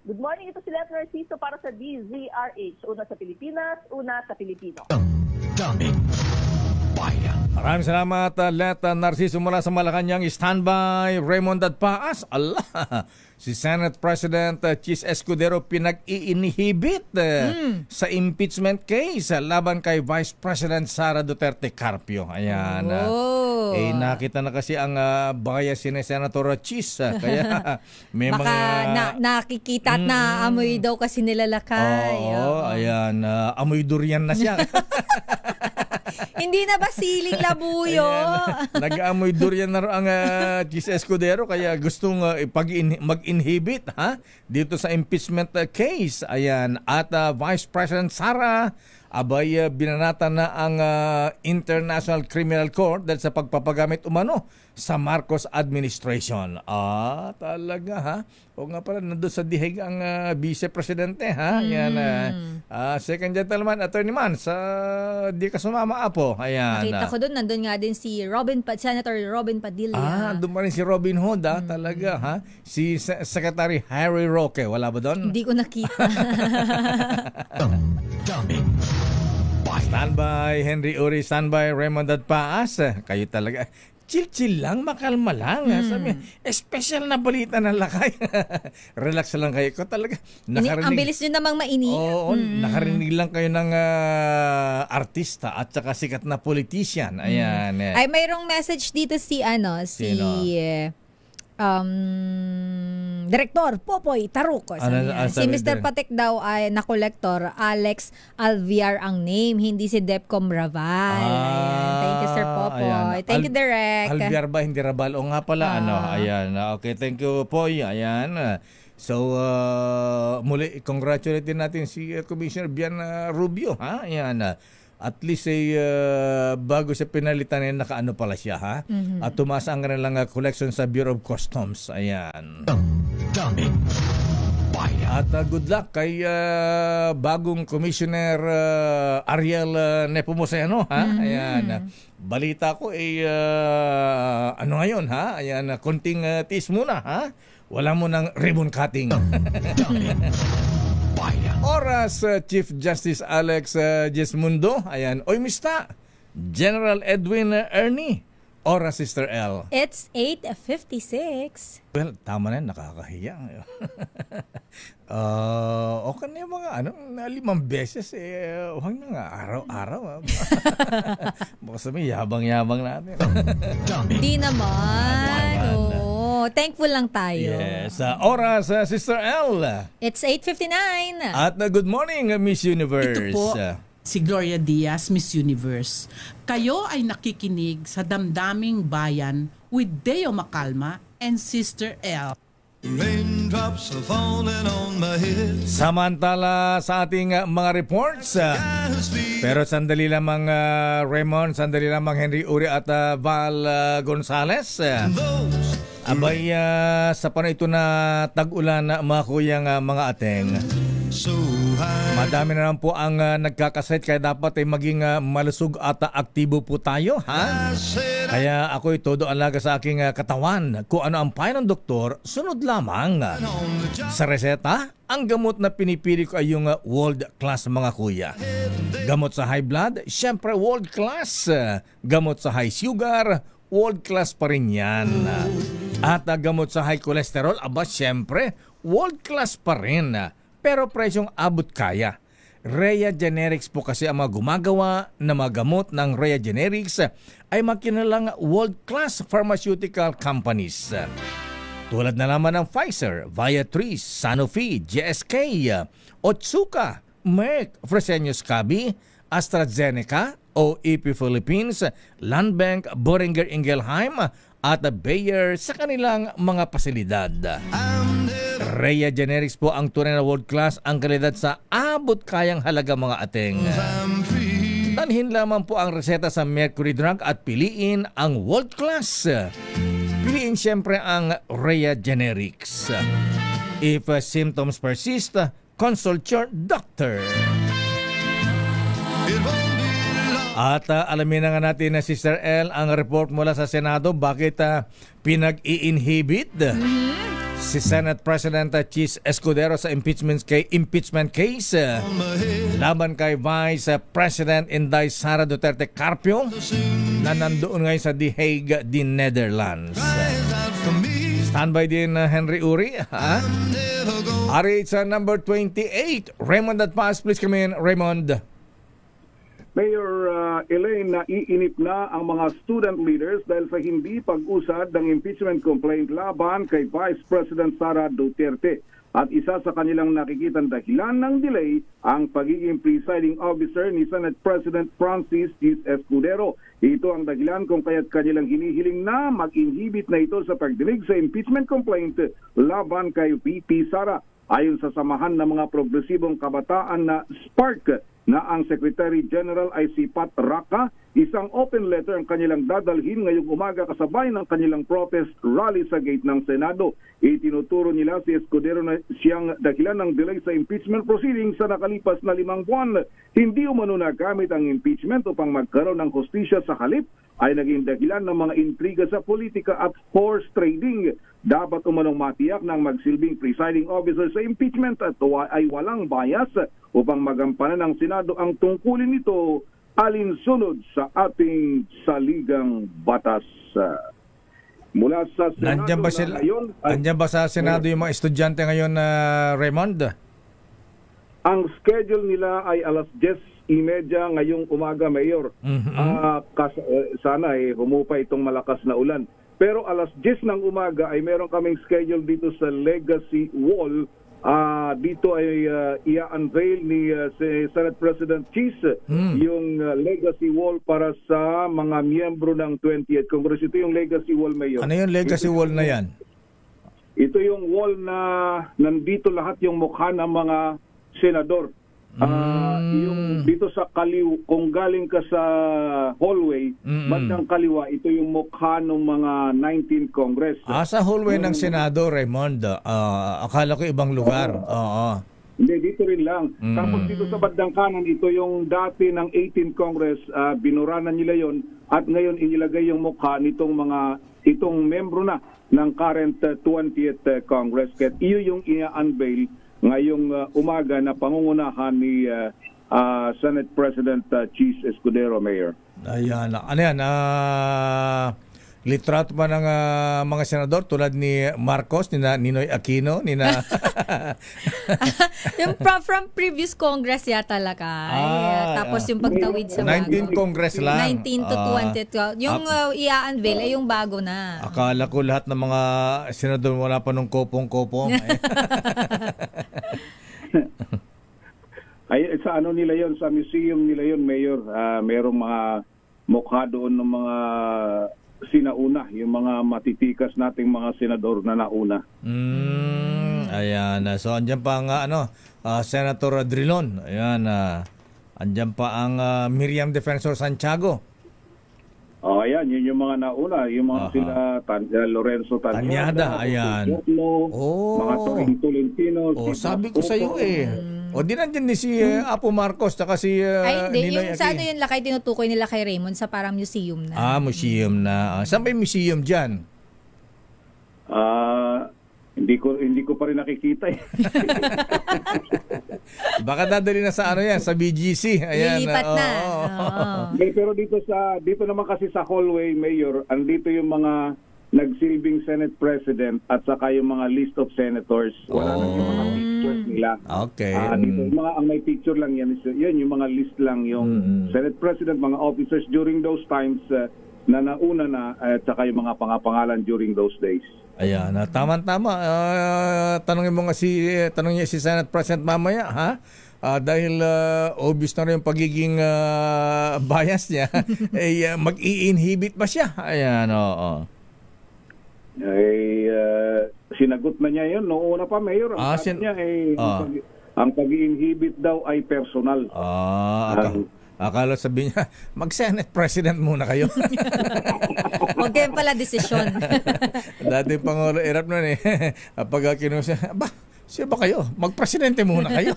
Good morning, ito si Let Narciso para sa DZRH. Una sa Pilipinas, una sa Pilipino. Daming bayan. Maraming salamat, Let Narciso mula sa Malacanang. Standby, Raymond at Paas. Allah, si Senate President Chis Escudero pinag-iinhibit sa impeachment case laban kay Vice President Sara Duterte Carpio. Ayan. Nakita na kasi ang bias ni Senator Chis. Kaya may mga... nakikita at naamoy daw kasi nilalakay. Ayan. Amoy durian na siya. Hindi na ba siling labuyo? Nag-aamoy durian na ang Chis Escudero kaya gustong mag-inhibit dito sa impeachment case. Ayan. At Vice President Sara abay binanata na ang International Criminal Court dahil sa pagpapagamit umano sa Marcos administration. Talaga O nga pala, nandun sa dihig ang Vice Presidente, Yan, second gentleman, Attorney Man, di ka sumama, Apo. Ayan. Nakita ko doon, nandun nga din si Senator Robin Padilla. Doon pa rin si Robin Hood, talaga, Si Secretary Harry Roque, wala ba doon? Hindi ko nakita. Daming Standby, Henry Uri, standby, Raymond at Paas. Kayo talaga, chill lang, makalma lang. Sabi, special na balita ng lakay. Relax lang kayo. Ko talaga, ang bilis nyo namang mainit. Oo, nakarinig lang kayo ng artista at saka sikat na politician. Ayan. Ay, mayroong message dito si Direktor Popoy Taruco. Si Mr. Patek daw ay na-collector Alex Alviar ang name, hindi si Depcom Raval. Thank you, Sir Popoy. Thank you, Direk. Alviar ba, hindi Raval? O nga pala, ayan. Okay, thank you, Poy. Ayan. So, muli, congratulate din natin si Commissioner Bian Rubio. Ayan. At least bago siya pinalitan nakaano pala siya at tumaas ang kanilang collection sa Bureau of Customs. Ayan. Daming bayan. At good luck kay bagong Commissioner Ariel Nepomuceno. Ayan. Balita ko ano ngayon Ayan, konting tiis muna Wala mo ng ribbon cutting. Oras, Chief Justice Alex Jesmundo. Ayan. Oy, mista. General Edwin Ernie. Oras, Sister L. It's 8:56. Well, tama na, nakakahiya. Okay na yung mga 5 beses. Huwag na nga, araw-araw. Baka sabihin, yabang-yabang natin. Di naman. Thankful lang tayo. Yes. Oras, Sister L. It's 8:59. At good morning, Miss Universe. Ito po, si Gloria Diaz, Miss Universe. Kayo ay nakikinig sa Damdaming Bayan with Deo Macalma and Sister L. Raindrops are falling on my head. Samantala sa ating mga reports, pero sandali lamang Raymond, sandali lamang Henry Uri at Val Gonzales. Abay, sa panahon ito na tag-ulan mga kuyang mga ateng, madami na lang po ang nagkakasakit kaya dapat ay maging malusog at aktibo po tayo. Kaya ako'y todo alaga sa aking katawan. Kung ano ang payo ng doktor, sunod lamang. Sa reseta, ang gamot na pinipili ko ay yung world class mga kuya. Gamot sa high blood, syempre world class. Gamot sa high sugar, world class pa rin yan. At gamot sa high cholesterol, syempre world class pa rin. Pero presyong abot kaya. Rhea Generics po kasi ang mga gumagawa na mga gamot ng Rhea Generics ay makinalang world-class pharmaceutical companies. Tulad na naman ng Pfizer, Viatris, Sanofi, GSK, Otsuka, Merck, Fresenius Kabi, AstraZeneca, OEP Philippines, Landbank, Boehringer Ingelheim at Bayer sa kanilang mga pasilidad. Rhea Generics po ang tunay na world class ang kalidad sa abot kayang halaga mga ating. Dalhin lamang po ang reseta sa Mercury Drug at piliin ang world class. Piliin siyempre ang Rhea Generics. If symptoms persist, consult your doctor. At alamin na nga natin na Sister L ang report mula sa Senado bakit pinag-i-inhibit si Senate President Chis Escudero sa impeachment case laban kay Vice President Inday Sara Duterte Carpio na nandoon ngayon sa The Hague, the Netherlands. Standby din Henry Uri. Ari, it's number 28. Raymond at Paz, please come in. Raymond. Mayor Elaine, naiinip na ang mga student leaders dahil sa hindi pag-usad ng impeachment complaint laban kay Vice President Sara Duterte. At isa sa kanilang nakikitang dahilan ng delay ang pagiging presiding officer ni Senate President Francis Chis Escudero. Ito ang dahilan kung kaya't kanilang hinihiling na mag-inhibit na ito sa pagdinig sa impeachment complaint laban kay VP Sara. Ayon sa samahan ng mga progresibong kabataan na SPARC na ang Secretary General ay si Pat Raka, isang open letter ang kanilang dadalhin ngayong umaga kasabay ng kanilang protest rally sa gate ng Senado. Itinuturo nila si Escudero na siyang dahilan ng delay sa impeachment proceedings sa nakalipas na 5 buwan. Hindi umano nagamit ang impeachment upang magkaroon ng hustisya, sa halip ay naging dahilan ng mga intriga sa politika at horse trading. Dapat umanong matiyak ng magsilbing presiding officer sa impeachment at ay walang bias upang magampanan ng Senado ang tungkulin nito alinsunod sa ating saligang batas. Mula sa Senado Nandiyan ba sa Senado yung mga estudyante ngayon, Raymond? Ang schedule nila ay alas 10:30 ngayong umaga, Mayor. Sana humupa itong malakas na ulan. Pero alas 10 ng umaga ay meron kaming schedule dito sa Legacy Wall. Dito ay i-unveil ni Senate President Chis yung Legacy Wall para sa mga miyembro ng 20th Congress. Ito yung Legacy Wall, Mayor. Ano yung Legacy Wall na yan? Ito yung wall na nandito lahat yung mukha ng mga senador. Yung dito sa kaliw, kung galing ka sa hallway, bandang kaliwa, ito yung mukha ng mga 19th Congress. Sa hallway ng Senado, Raymond. Akala ko ibang lugar. Hindi, dito rin lang. Tapos dito sa bandang kanan, ito yung dati ng 18th Congress, binuranan nila yon at ngayon inilagay yung mukha itong membro na ng current 20th Congress. Kaya iyo yung i-unveil ngayong umaga na pangungunahan ni Senate President Chis Escudero, Mayor. Ayan. Ano yan? Litrato ba ng mga senador tulad ni Marcos, ni Ninoy Aquino, yung from previous Congress yata tapos yung pagtawid sa 19 Congress lang. 19 to 20. Yung i-unveil ay yung bago na. Akala ko lahat ng mga senador wala pa nung kopong-kopong. Ay, sa ano nila yon, sa museum nila yon, Mayor. Merong mga mukha doon ng mga sinauna, yung mga matitikas nating mga senador na nauna. Ayan. So, andyan pa ang Senator Drilon. Ayan. Andyan pa ang Miriam Defensor Santiago. Ayan. Yun yung mga nauna. Yung mga sila Lorenzo Tanyada. Ayan. Mga Toring Tolentino. Sabi ko sa iyo di nandiyan ni si Apo Marcos tsaka si Ninoy Aquino. Sa yung lakay tinutukoy nila kay Raymond sa parang museum na. Museum na. Saan ba yung museum dyan? Hindi ko pa rin nakikita. Baka dadali na sa sa BGC. Ayan. Lilipat na. Pero dito naman kasi sa hallway, Mayor, andito yung mga nagsilbing Senate President at saka yung mga list of senators. Wala na yung mga pictures nila. Okay. Dito, ang may picture lang yan yung mga list lang, yung Senate President, mga officers during those times. na nauna na at saka yung mga pangapangalan during those days. Ayan, tama-tama. Tanungin niya si Senate President mamaya, ha? Dahil obvious na rin yung pagiging bias niya, mag-i-inhibit ba siya? Ayan, oo. Sinagot na niya yun noong una pa, Mayor. Ang sabi niya ang pag-i-inhibit daw ay personal. Akala sabi niya, mag-Senate President muna kayo. Huwag kayong pala desisyon. Dati Pangulo Erap nun pag kinusya, siya ba kayo? Mag-presidente muna kayo.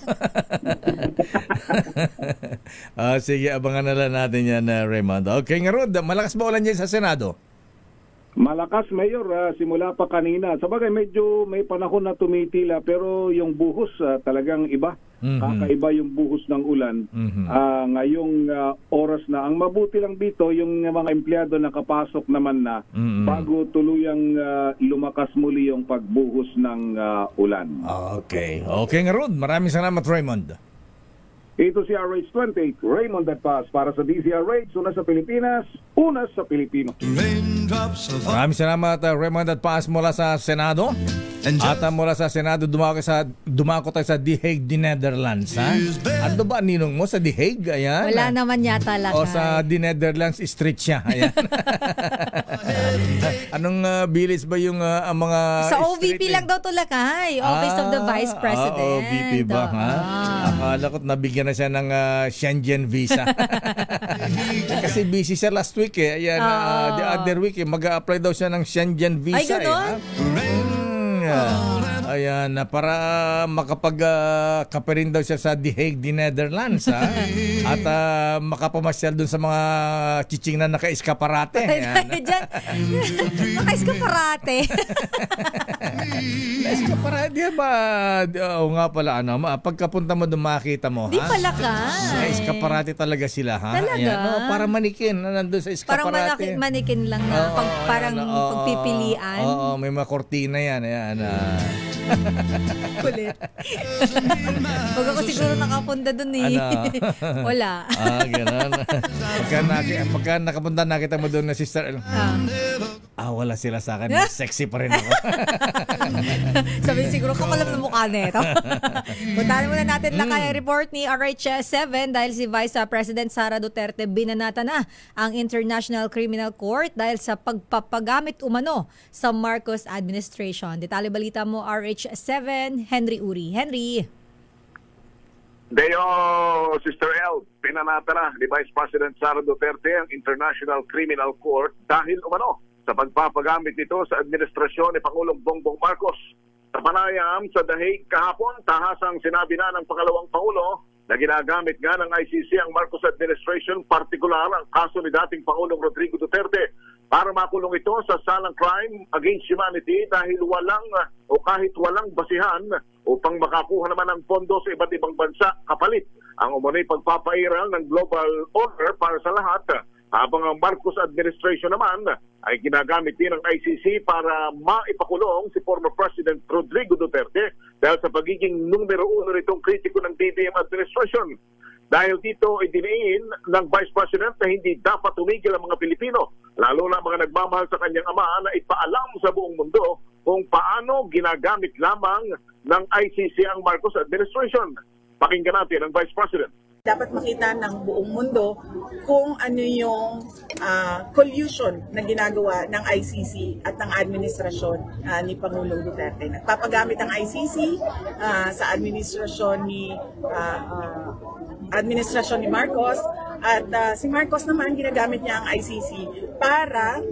Sige, abangan na lang natin yan, Raymond. Okay nga Rod, malakas ba ulan dyan sa Senado? Malakas, Mayor, simula pa kanina. Sabagay, medyo may panahon na tumitila pero yung buhos talagang iba. Kakaiba yung buhos ng ulan. Ngayong oras na. Ang mabuti lang dito, yung mga empleyado nakapasok naman na bago tuluyang lumakas muli yung pagbuhos ng ulan. Okay. Okay nga Rod. Maraming salamat, Raymond. Ito si RH28, Raymond Datpas para sa DZRH, una sa Pilipinas, una sa Pilipino. Maraming salamat, Raymond Datpas mula sa Senado. At mula sa Senado, dumako tayo sa The Hague, The Netherlands. Ha? Ano ba ninong mo sa The Hague? Ayan. Wala naman yata lang. O sa The Netherlands street siya. Ayan. Anong bilis ba yung mga sa OVP lang daw to Lakay. Office of the Vice President. OVP ba? Ha? Akala ko nabigyan na siya ng Schengen visa. Kasi busy siya last week Ayan, the other week mag-a-apply daw siya ng Schengen visa. Ay, gano'n? Ayan, para makapag-kape rin daw siya sa The Hague, The Netherlands. At makapamasyal dun sa mga chiching na naka-eskaparate. Naka-eskaparate. Eskaparate ba? Oo nga pala, pagkapunta mo dun makita mo. Di pala ka. Eskaparate talaga sila, ha? Talaga? Ayan, para manikin na nandun sa eskaparate. Parang manikin lang na parang pagpipilian. Oo, may mga kortina yan. Ayan, kulit. Huwag ako siguro nakapunta dun Wala. Gano'n. Pagka nakapunta, nakita mo dun na sister. Wala sila sa akin. Sexy pa rin ako. Sabi siguro kapal na mukha nito. Puntahan muna natin lang kaya report ni RH7 dahil si Vice President Sara Duterte binanata na ang International Criminal Court dahil sa pagpapagamit umano sa Marcos administration. Detalye balita mo RH7, Henry Uri. Henry. Deo, Sister L, pinanata na ni Vice President Sara Duterte ang International Criminal Court dahil umano sa pagpapagamit nito sa administrasyon ni Pangulong Bongbong Marcos. Sa panayam sa The Hague kahapon, tahasang sinabi na ng pangalawang Pangulo na ginagamit nga ng ICC ang Marcos administration, partikular ang kaso ni dating Pangulong Rodrigo Duterte para makulong ito sa salang crime against humanity dahil kahit walang basihan upang makakuha naman ng pondo sa iba't ibang bansa kapalit ang umunay pagpapairal ng global order para sa lahat. Habang ang Marcos administration naman ay ginagamit din ng ICC para maipakulong si former President Rodrigo Duterte dahil sa pagiging numero 1 nitong kritiko ng BBM administration. Dahil dito ay diniin ng Vice President na hindi dapat tumigil ang mga Pilipino, lalo na mga nagmamahal sa kanyang ama, na ipaalam sa buong mundo kung paano ginagamit lamang ng ICC ang Marcos administration. Pakinggan natin ang Vice President. Dapat makita ng buong mundo kung ano yung collusion na ginagawa ng ICC at ng administrasyon ni Pangulong Duterte. Nagpapagamit ang ICC sa administrasyon ni Marcos at si Marcos naman ginagamit niya ang ICC para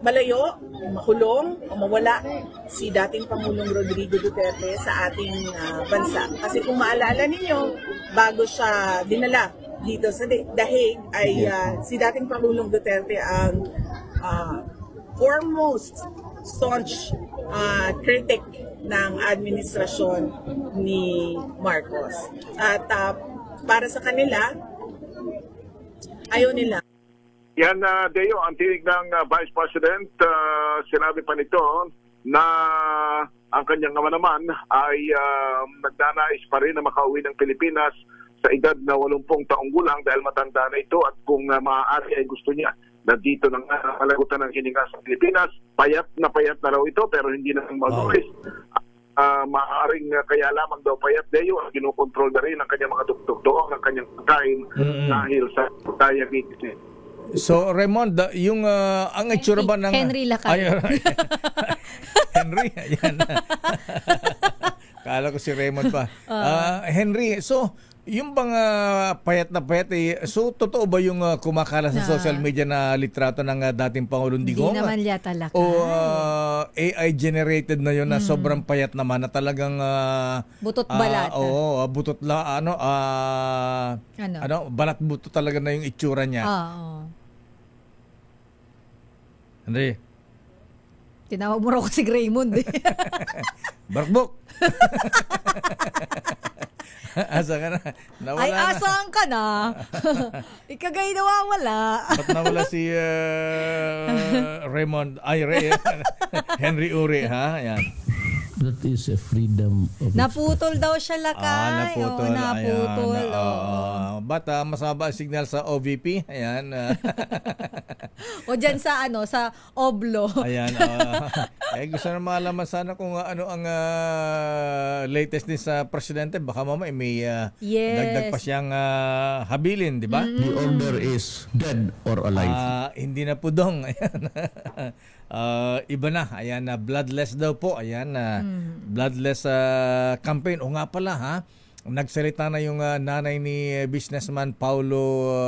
malayo, makulong o mawala si dating Pangulong Rodrigo Duterte sa ating bansa. Kasi kung maalala ninyo, bago siya dinala dito sa The Hague ay si dating Pangulong Duterte ang foremost staunch critic ng administrasyon ni Marcos. At para sa kanila, ayaw nila. Yan, Deo, ang tinig ng Vice President, sinabi pa nito na ang kanyang ama naman ay nagdanais pa rin na makauwi ng Pilipinas sa edad na 80 taong gulang dahil matanda na ito at kung maaari ay gusto niya na dito nang alagutan ng hininga sa Pilipinas. Payat na raw ito pero hindi na mag-uwis. Maaaring kaya lamang daw payat Deo ang kinukontrol na rin ang kanyang mga dukdok ng kanyang pagkain dahil sa diabetes. So Raymond, yung ang itsura ba ng Henry Lakay. Henry, ayan. Kala ko si Raymond pa. Henry, so yung bang payat na payat, so totoo ba yung kumakala sa social media na litrato ng dating Pangulong Digong? Hindi naman yata Lakay. O AI generated na yun na sobrang payat naman na talagang butot balat. Butot balat buto talaga na yung itsura niya. Henry. Tinawag mo raw ko si Raymond. Barkbok. Asa ka na? Nawala ay, asaan ka na? Ikagay nawawala. Ba't nawala si Raymond? Henry Uri, ha? Ayan. That is a freedom of naputol daw siya, Lakay. Naputol. Naputol. Ba't masaba ang signal sa OVP? Ayan. O dyan sa sa Oblo. Ayan. Gusto na malaman sana kung ano ang latest din sa presidente. Baka mamaya may dagdag pa siyang habilin, di ba? The order is dead or alive. Hindi na pudong. Ayan. Iba na. Ayan, bloodless daw po. Ayan, bloodless campaign. O nga pala, ha? Nagsalita na yung nanay ni businessman Paulo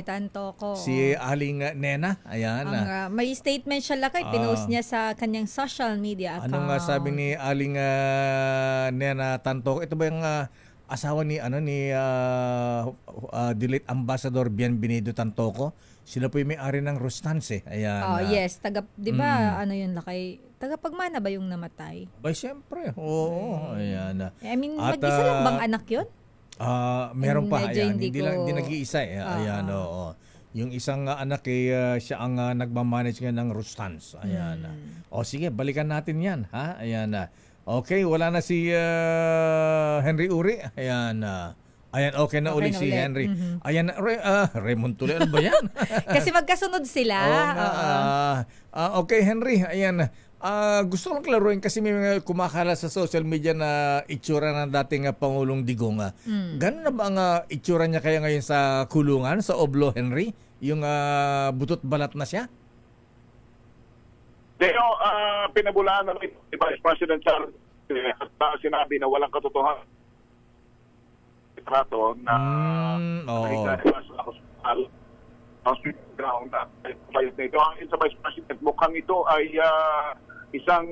Tantoko. Si Aling Nena. Ayan. May statement siya, Lakay. Pinost niya sa kanyang social media account. Anong sabi ni Aling Nena Tantoko? Ito ba yung asawa ni Delete Ambassador Bienvenido Tantoko? Sila po yung may-ari ng Rustans. Ayan. Yes. Di ba, yun, Lakay? Tagapagmana ba yung namatay? Ba, siyempre. Oo. Ayan. I mean, mag-isa lang bang anak yun? Meron pa. Ayan. Hindi nag-iisa. Ayan. Oo. Yung isang anak siya ang nagmamanage nga ng Rustans. Ayan. Sige, balikan natin yan. Ha? Ayan. Okay, wala na si Henry Uri. Ayan. Ayan, okay na ulit si Henry. Ayan, Raymond tuloy. Ano ba yan? Kasi magkasunod sila. Okay, Henry. Ayan. Gusto kong klaruin kasi may mga kumakala sa social media na itsura ng dating Pangulong Digong. Ganun na ba ang itsura niya kaya ngayon sa kulungan, sa Oblo, Henry? Yung butot balat na siya? Deo, pinabulaan na rin ni Vice President Charles sinabi na walang katotohanan trato na hospital ground na ito. Ang sa Vice President, mukhang ito ay isang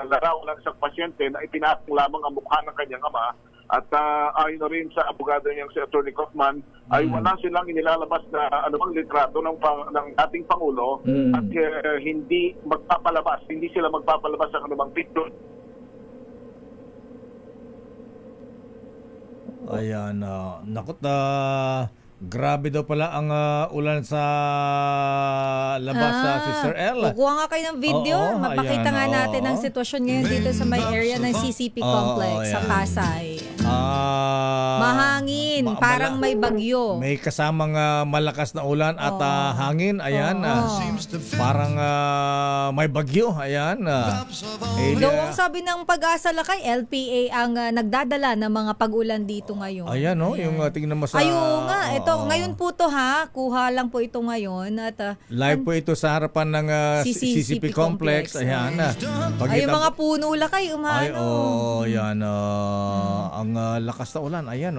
larawan ng isang pasyente na itinatang lamang ang mukha ng kanyang ama at ayon na rin sa abogado niyang si Attorney Kaufman ay wala silang inilalabas na anumang litrato ng ating Pangulo at hindi sila magpapalabas ng anumang picture. Ayan, grabe daw pala ang ulan sa labas sa Sister L. Kukuha nga kayo ng video. Mapakita nga natin ang sitwasyon ngayon dito sa may area ng CCP Complex sa Pasay. Mahangin, parang may bagyo. May kasamang malakas na ulan at hangin. Ayan, parang may bagyo. Ayan. Ang sabi ng Pag-asa, Lakay, LPA ang nagdadala ng mga pag-ulan dito ngayon. Ayan, yung tingnan mo sa... Ayun nga, ito, ngayon po to kuha lang po ito ngayon. At, live po ito sa harapan ng CCP Complex. Ayan. Ay, yung mga puno, Lakay, umano. Ayan. Ang lakas na ulan. Ayan,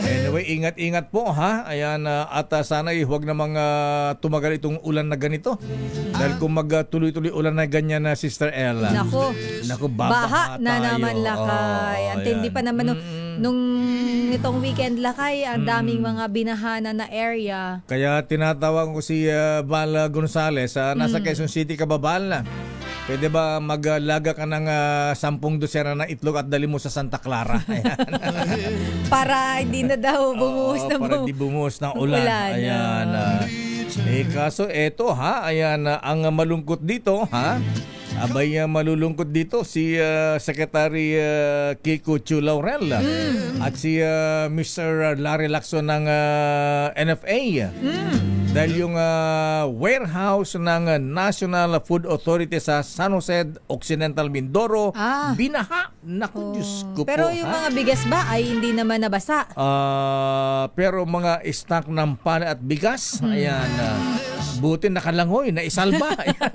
Anyway, ingat-ingat po, ha? Ayan, at sana huwag namang tumagal itong ulan na ganito. Dahil kung magtuloy-tuloy ulan na ganyan na Sister L. Naku, baha na naman, Lakay. Antindi pa naman nung itong weekend, Lakay, ang daming mga binahana na area. Kaya tinatawag ko si Val Gonzales, nasa Quezon City ka ba, Val? Pwede ba maglaga ka ng 10 dosena ng itlog at dali mo sa Santa Clara? Para hindi na daw bumuhos hindi bumuhos ng ulan. Ayan. Kaso eto, ayan, ang malungkot dito, abay malulungkot dito si Secretary Kiko Chu Laurel at si Mr. Larry Lacson ng NFA. Dahil yung warehouse ng National Food Authority sa San Jose Occidental Mindoro, binaha. Naku, Diyos ko Pero po. yung mga bigas ba ay hindi naman nabasa? Pero mga stock ng pan at bigas, ayan, buti nakalangoy, naisalba. Ayan.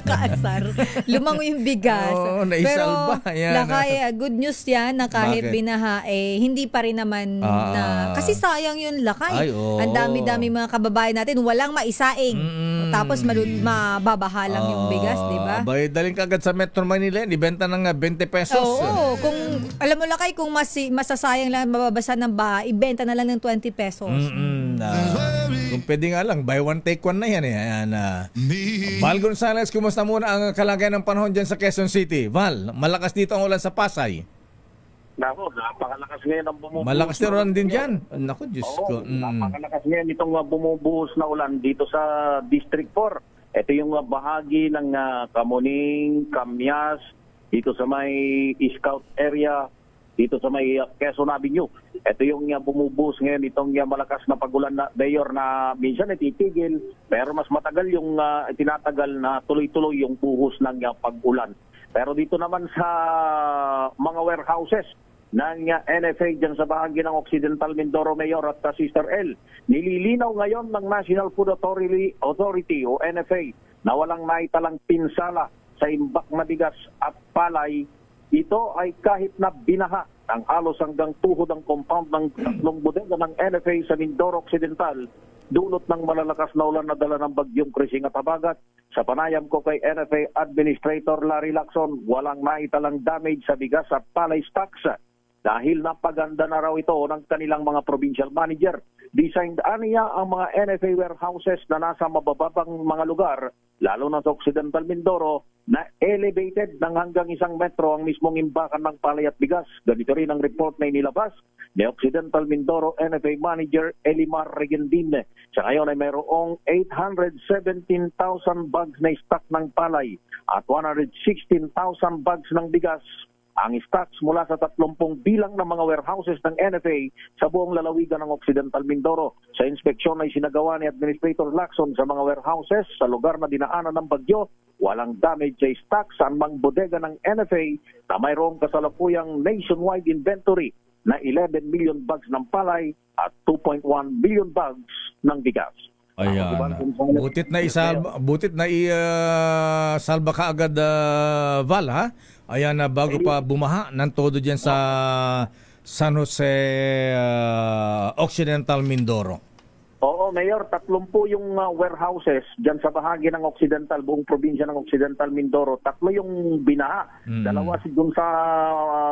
Kaasar. Lumango yung bigas. Oo, naisalba. Pero Yan. Lakay, good news yan na kahit Bakit? binaha, hindi pa rin naman na... Kasi sayang yun, Lakay. Ay, oo. Ang dami-dami mga kababayan natin, walang maisaing. Tapos mababaha lang yung bigas, di ba? Bay, daling kagad sa Metro Manila, ibenta ng 20 pesos. Oo, kung alam mo, Lakay, kung masasayang lang mababasa ng baha, ibenta na lang ng 20 pesos. Kung pwede nga lang, buy one take one na yan eh. Ayan, Val Gonzales, kumusta muna ang kalagayan ng panahon dyan sa Quezon City? Val, malakas dito ang ulan sa Pasay. Nako, napakalakas ngayon ang bumubuhos. Malakas na ulan din dyan. Naku, Diyos ko. Napakalakas ngayon itong bumubuhos na ulan dito sa District 4. Ito yung bahagi ng Kamuning, Kamyas, dito sa may Scout area, dito sa may Quezon Avenue. Ito yung bumubuhos ngayon, itong malakas na pagulan na Mayor na minsan titigil, pero mas matagal yung tinatagal na tuloy-tuloy yung buhos ng pag-ulan. Pero dito naman sa mga warehouses ng NFA dyan sa bahagi ng Occidental Mindoro, Mayor at Sister L, nililinaw ngayon ng National Food Authority o NFA na walang naitalang pinsala sa imbak na bigas at palay. Ito ay kahit na binaha ang halos hanggang tuhod ang compound ng tatlong bodega ng NFA sa Mindoro Occidental, dulot ng malalakas na ulan na dala ng bagyong Krising at Habagat. Sa panayam ko kay NFA Administrator Larry Lacson, walang naitalang damage sa bigas at palay stocks dahil napaganda na raw ito ng kanilang mga provincial manager. Designed aniya ang mga NFA warehouses na nasa mabababang mga lugar, lalo na sa Occidental Mindoro, na elevated ng hanggang 1 metro ang mismong imbakan ng palay at bigas. Ganito rin ang report na inilabas ni Occidental Mindoro NFA Manager Elimar Regendin. Sa ngayon ay mayroong 817,000 bags na stock ng palay at 116,000 bags ng bigas. Ang stocks mula sa 30 bilang ng mga warehouses ng NFA sa buong lalawigan ng Occidental Mindoro. Sa inspeksyon ay sinagawa ni Administrator Lacson sa mga warehouses sa lugar na dinaanan ng bagyo. Walang damage sa stocks sa anumang bodega ng NFA na mayroong kasalukuyang nationwide inventory na 11 million bags ng palay at 2.1 million bags ng bigas. Ayan. Butit na isalba ka agad, Val, ha? Ayan, bago pa bumaha ng todo dyan sa San Jose Occidental Mindoro. Oo, Mayor, 30 yung warehouses dyan sa bahagi ng Occidental, buong probinsya ng Occidental Mindoro. 3 yung binaha. 2 dun sa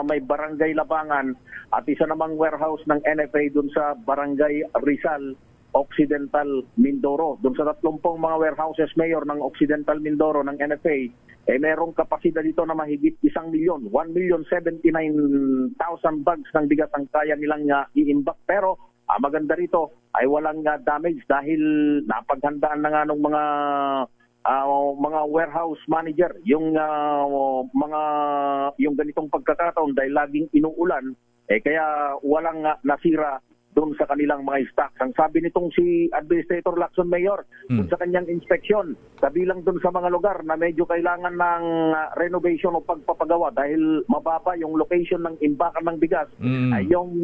may Barangay Labangan at isa namang warehouse ng NFA dun sa Barangay Rizal, Occidental Mindoro. Doon sa 30 mga warehouses, Mayor, ng Occidental Mindoro ng NFA, merong kapasidad dito na mahigit 1 milyon, 1,079,000 bags ng bigas ang kaya nilang i-imbak. Pero maganda rito ay walang damage dahil napaghandaan na nga ng mga warehouse manager yung ganitong pagkakataon dahil laging inuulan, kaya walang nasira doon sa kanilang mga stocks. Ang sabi nitong si Administrator Lacson, Mayor, doon sa kanyang inspeksyon, kabilang doon sa mga lugar na medyo kailangan ng renovation o pagpapagawa dahil mababa yung location ng imbakan ng bigas, ay yung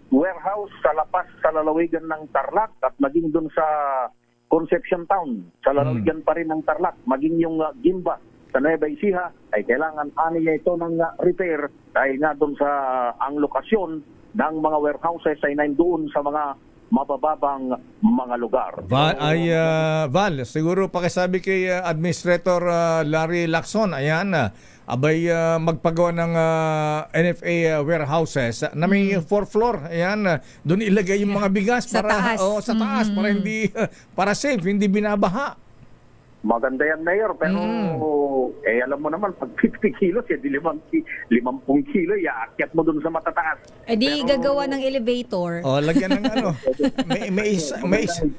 warehouse sa lapas sa lalawigan ng Tarlac at maging doon sa Concepcion Town, sa lalawigan pa rin ng Tarlac, maging yung Gimba sa Nueva Ecija, ay kailangan aniya ito ng repair dahil nga doon sa ang lokasyon ng mga warehouses ay nandoon sa mga mabababang mga lugar. Val, siguro pakisabi kay Administrator Larry Lacson, ayan, abay magpagawa ng NFA warehouses na may 4th floor, ayan, doon ilagay yung mga bigas sa para taas. Sa taas para hindi para safe, hindi binabaha. Maganda yan, Mayor, pero alam mo naman, pag 50 kilos, 50 kilo, iakyat mo dun sa matataas. Di gagawa ng elevator. Lagyan ng ano.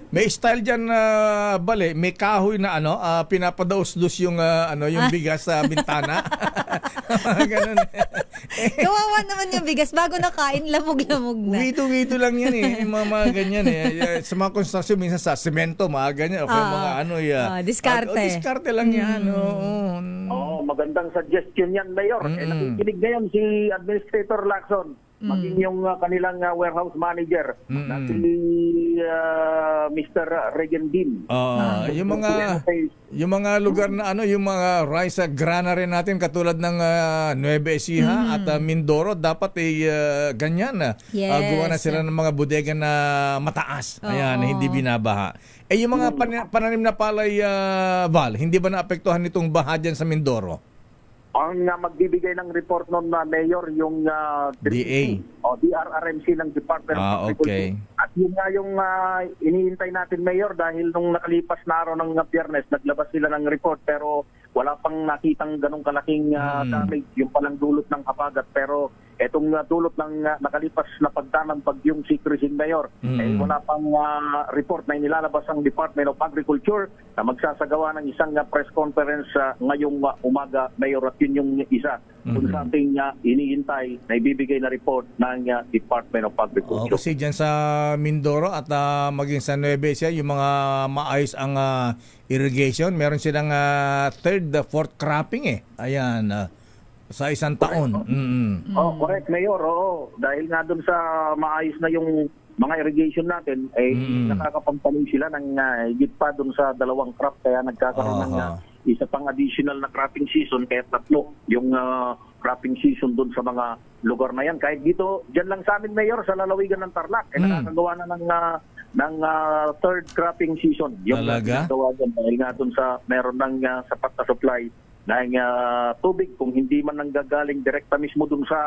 may style dyan, bale, may kahoy na pinapadaos-dos yung yung bigas sa bintana. Ganun. Kawawa naman yung bigas. Bago nakain, lamog-lamog na. Wito-wito lang yan Yung mga ganyan Sa mga construction, minsan sa semento, mga ganyan. O mga diskarte. Diskarte lang yan. Magandang suggestion yan, Mayor. Nakikinig ngayon si Administrator Lacson. Maging yung kanilang warehouse manager na si Mr. Regendin. Yung mga lugar na yung mga rice granary natin katulad ng Nueva Ecija at Mindoro dapat ganyan gawa na sila ng mga bodega na mataas. Ayan, hindi binabaha. Yung mga pananim na palay, Val, hindi ba naapektuhan nitong baha dyan sa Mindoro? Ang magbibigay ng report noon na Mayor yung DA o DRRMC ng Department of Agriculture. At yun nga yung iniintay natin, Mayor, dahil nung nakalipas na araw ng Biyernes, naglabas sila ng report pero wala pang nakitang ganong kalaking damage, yung palang dulot ng habagat. Pero etong dulot ng nakalipas na pagtanang bagyong si Crising, Mayor, wala pang report na inilalabas ang Department of Agriculture na magsasagawa ng isang press conference ngayong umaga, Mayor, at yun yung isa kung sa ating iniintay na ibibigay na report ng Department of Agriculture. Kasi dyan sa Mindoro at maging sa Nueva Ecija, yung mga maayos ang irrigation, meron silang third, fourth cropping Ayan, sa isang taon. Correct, Mayor. Dahil nga doon sa maayos na yung mga irrigation natin, nakakapagpaling sila ng higit pa doon sa 2 crop, kaya nagkakaroon ng isa pang additional na cropping season, kaya 3 yung cropping season doon sa mga lugar na yan. Kahit dito, dyan lang sa amin, Mayor, sa lalawigan ng Tarlac, nakakagawa na ng third cropping season. Yung nagawa dyan dahil nga doon sa meron ng sapat na supply ng tubig, kung hindi man nanggagaling direkta mismo dun sa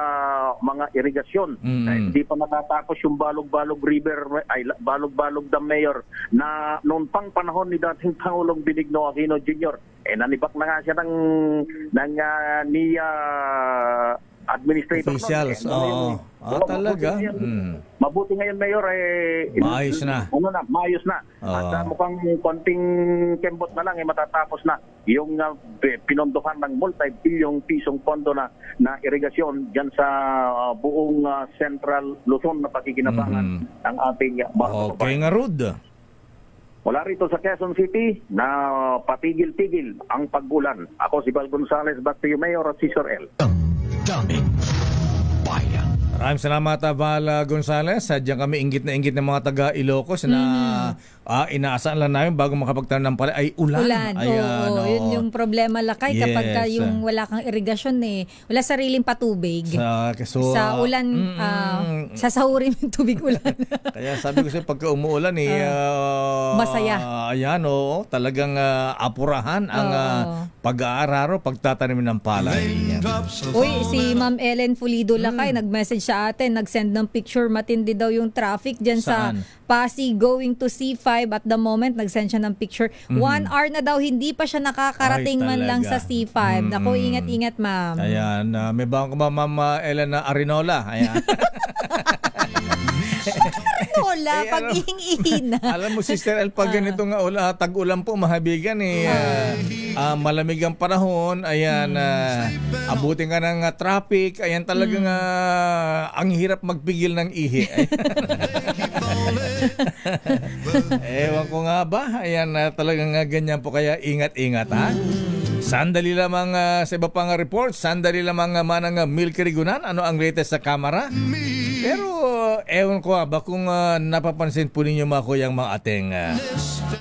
mga irigasyon. Hindi pa natatapos yung Balog-Balog River, Balog-Balog Dam, Mayor, na noon pang panahon ni dating Pangulong Benigno Aquino Jr. Nanibak na nga siya ng administrator. Officials. Talaga. Mabuti ngayon, Mayor, maayos na. Maayos na. At mukhang konting kembot na lang, matatapos na yung pinondohan ng multi-billion pisong pondo na irigasyon dyan sa buong Central Luzon na pakikinabangan ng ating mga Okay nga, Rod. Wala rito sa Quezon City na patigil-tigil ang pag-ulan. Ako si Val Gonzales, back to you, Mayor, at Sister L. Daming bayan. Maraming salamat, Val Gonzales. Diyan kami inggit na inggit ng mga taga Ilocos na inaasahan lang namin bago makapagtanim ng palay ay ulan. Ayan, yun yung problema, Lakay, kapag yung wala kang irigasyon wala sariling patubig. Sa ulan, sasahurin yung tubig ulan. Kaya sabi ko sa'yo, pagka umuulan masaya. Ayan, talagang apurahan ang pag-aararo, pagtatanim ng palay. Uy, si Ma'am Ellen Fulido, Lakay, nag-message sa atin, nag-send ng picture, matindi daw yung traffic dyan sa Pasig going to C5 at the moment. Nag-send siya ng picture. 1 hour na daw, hindi pa siya nakakarating man lang sa C5. Naku, ingat-ingat, ma'am. Ayan, may bang ba, Ma'am Ellen Arinola? Ayan. Arinola, pag-ihing-ihin na. Alam mo, Sister El, pag ganitong tag-ulan po, mahabigan malamig ang panahon, ayan, abutin ka ng traffic, ayan talagang ang hirap magpigil ng ihi. Ewan ko nga ba, ayan, talagang ganyan po, kaya ingat-ingat, ha? Sandali lamang sa iba pang report, sandali lamang manang Milky Rigunan, ano ang latest sa kamera? Pero ewan ko ba kung napapansin po ninyo mga kuyang mga ating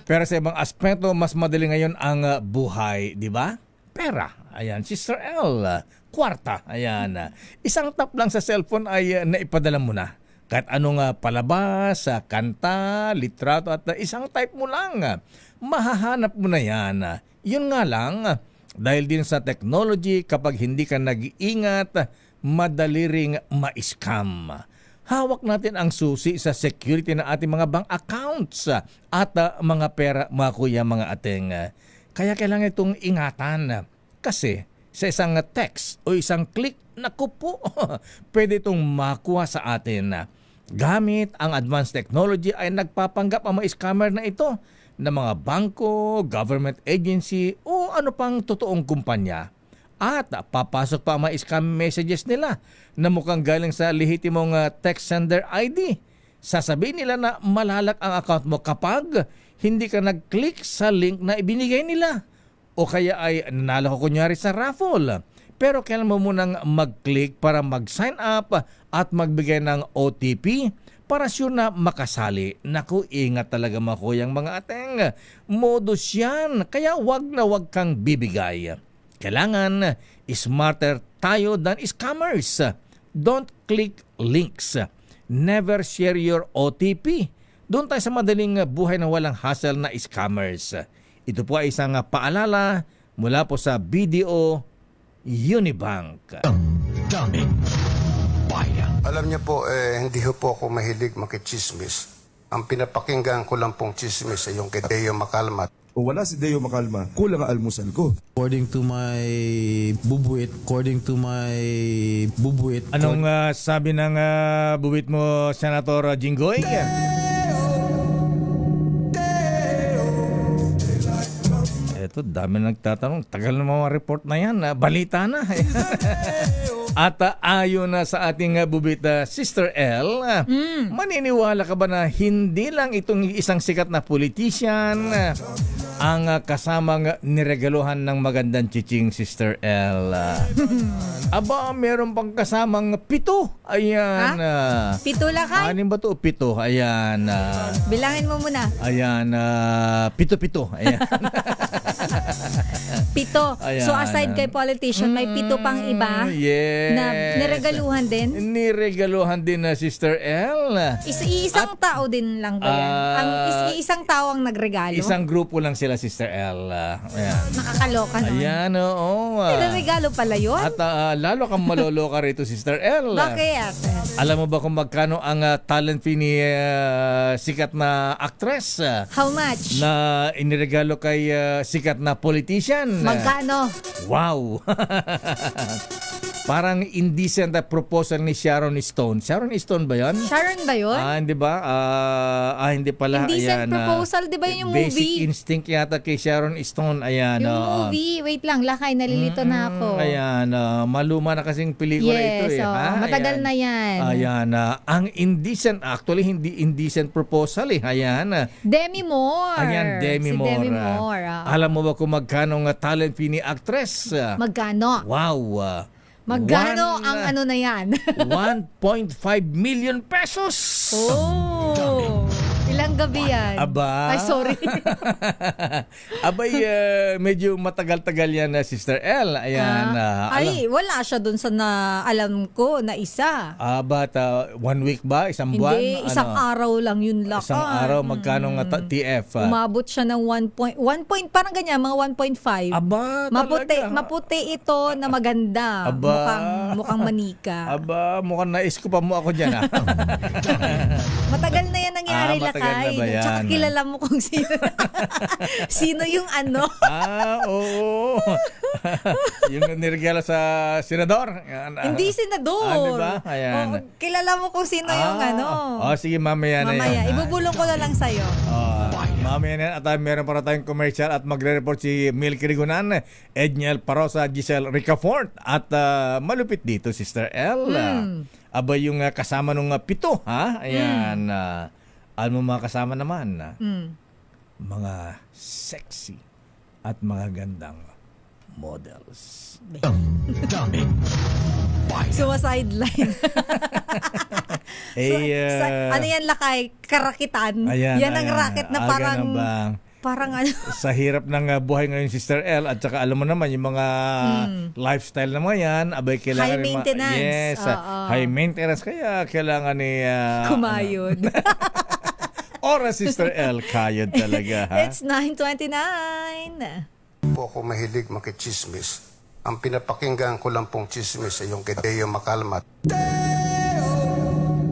pero sa ibang aspeto, mas madali ngayon ang buhay, di ba? Pera, ayan, Sister L, kwarta, ayan. Isang tap lang sa cellphone ay naipadala mo na. Kahit anong palabas, kanta, litrato at isang type mo lang, mahahanap mo na yan. Yun nga lang, dahil din sa technology, kapag hindi ka nag-iingat, madali ring ma-scam. Hawak natin ang susi sa security ng ating mga bank accounts at mga pera, mga kuya, mga ating. Kaya kailangan itong ingatan. Kasi sa isang text o isang click, naku po, pwede itong makuha sa atin. Gamit ang advanced technology ay nagpapanggap ang mga scammer na ito na mga bangko, government agency o ano pang totoong kumpanya. At papasok pa ang mga scam messages nila na mukhang galing sa lehitimong text sender ID. Sasabihin nila na malalak ang account mo kapag hindi ka nag-click sa link na ibinigay nila. O kaya ay nanalo ko kunyari sa raffle. Pero kailan mo munang mag-click para mag-sign up at magbigay ng OTP para sure na makasali. Naku, ingat talaga mga kuyang mga ateng. Modus yan, kaya wag na wag kang bibigay. Kailangan smarter tayo than scammers. Don't click links. Never share your OTP. Doon tayo sa madaling buhay na walang hassle na scammers. Ito po ay isang paalala mula po sa BDO Unibank. Daming bayan. Alam niyo po, hindi po ako mahilig makichismis. Ang pinapakinggan ko lang pong chismis ay yung kay Deo Macalma. Kung wala si Deo Macalma, kulang ang almusal ko. According to my bubuit. Anong sabi ng bubuit mo, Senator Jinggoy? Ito, dami nagtatanong. Tagal na mga report na yan. Balita na. At ayon na sa ating bubit, Sister L, maniniwala ka ba na hindi lang itong isang sikat na politician ang kasamang niregaluhan ng magandang chiching, Sister L? Aba, meron pang kasamang 7. Ayan. 7 lakay? Anin ba ito? 7. Ayan. Bilangin mo muna. Ayan. 7. Ayan. 7. Ayan. So aside kay politician, may 7 pang iba? Yes. Na niregaluhan din? Niregaluhan din na Sister L. Isang tao din lang ba yan? Isang tao ang nagregalo? Isang grupo lang sila, Sister L. Ayan. Nakakaloka no? Ayan, oo. Niregalo pala yun? At lalo kang maloloka rito, Sister L. Bakit? Alam mo ba kung magkano ang talent fee ni sikat na actress? How much? Na iniregalo kay sikat na politician. Magkano? Wow! Parang indecent proposal ni Sharon Stone. Sharon Stone ba yan? Sharon ba yun? Hindi ba? Hindi pala. Indecent proposal, di ba yun yung Basic movie? Basic Instinct yata kay Sharon Stone. Ayan. Yung movie. Wait lang, lakay, nalilito na ako. Ayan. Maluma na kasing pelikula ito. Yes, matagal na yan. Ayan. Ang indecent, actually hindi indecent proposal eh. Ayan. Demi Moore. Ayan, Demi Moore. Si Demi Moore. Alam mo ba kung magkano ang talent fee ni actress? Magkano? Wow. Magkano ang ano na yan? 1.5 million pesos. Oh. Ilang gabi yan? Aba. Ay, sorry. Abay, medyo matagal-tagal yan na Sister L. Ayan. Wala siya dun sa alam ko na isa. But 1 week ba? Isang buwan? Hindi, isang araw lang yun lang. Isang araw, magkano nga TF? Umabot siya ng 1 point, parang ganyan, mga 1.5. Aba, maputi ito na maganda. Aba. Mukhang manika. Aba, mukhang nais ko pa mo ako dyan. Matagal na yan nangyari, Lakay. Tsaka kilala mo kung sino. Sino yung ano? Oo. Yung niregalo sa senador. Hindi senador. Diba? Ayan. Kilala mo kung sino yung ano. Sige, mamaya na yan. Ibubulong ko na lang sa'yo. Mamaya na yan. At meron para tayong commercial at magre-report si Milky Rigunan, Edniel Parosa, Giselle Ricafort. At malupit dito, Sister L. Aba yung kasama nung 7, ha? Ayan. Alam mo mga kasama naman, mga sexy at mga gandang models. Daming bayan. Sideline. Ano yan, Lakay? Karakitan? Yan ang racket na parang ano. Sa hirap ng buhay ngayon, Sister L, at saka alam mo naman yung mga lifestyle na mga yan, abay kailangan high maintenance. High maintenance, kaya kailangan ni kumayod. Oras, Sister L, kayod talaga, ha? It's 9:29. Po ako mahilig makichismis. Ang pinapakinggan ko lang pong chismis ay yung kay Deo Macalma.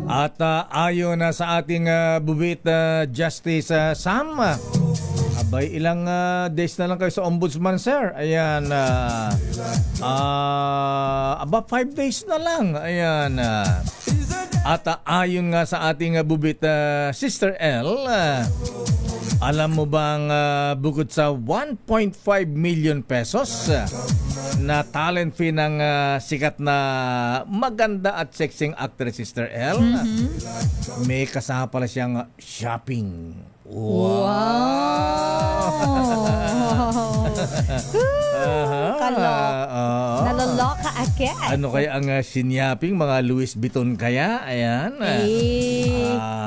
At ayon na sa ating bubit Justice Sam, abay ilang days na lang kayo sa Ombudsman, sir. Ayan. 5 days na lang. Ayan. At ayon nga sa ating bubit Sister L, Alam mo bang bukod sa 1.5 million pesos na talent fee ng sikat na maganda at sexing actress Sister L, may kasama pala siyang shopping. Wow! Naloloka agad. Ano kaya ang sinyaping? Mga Louis Vuitton kaya? Ayan.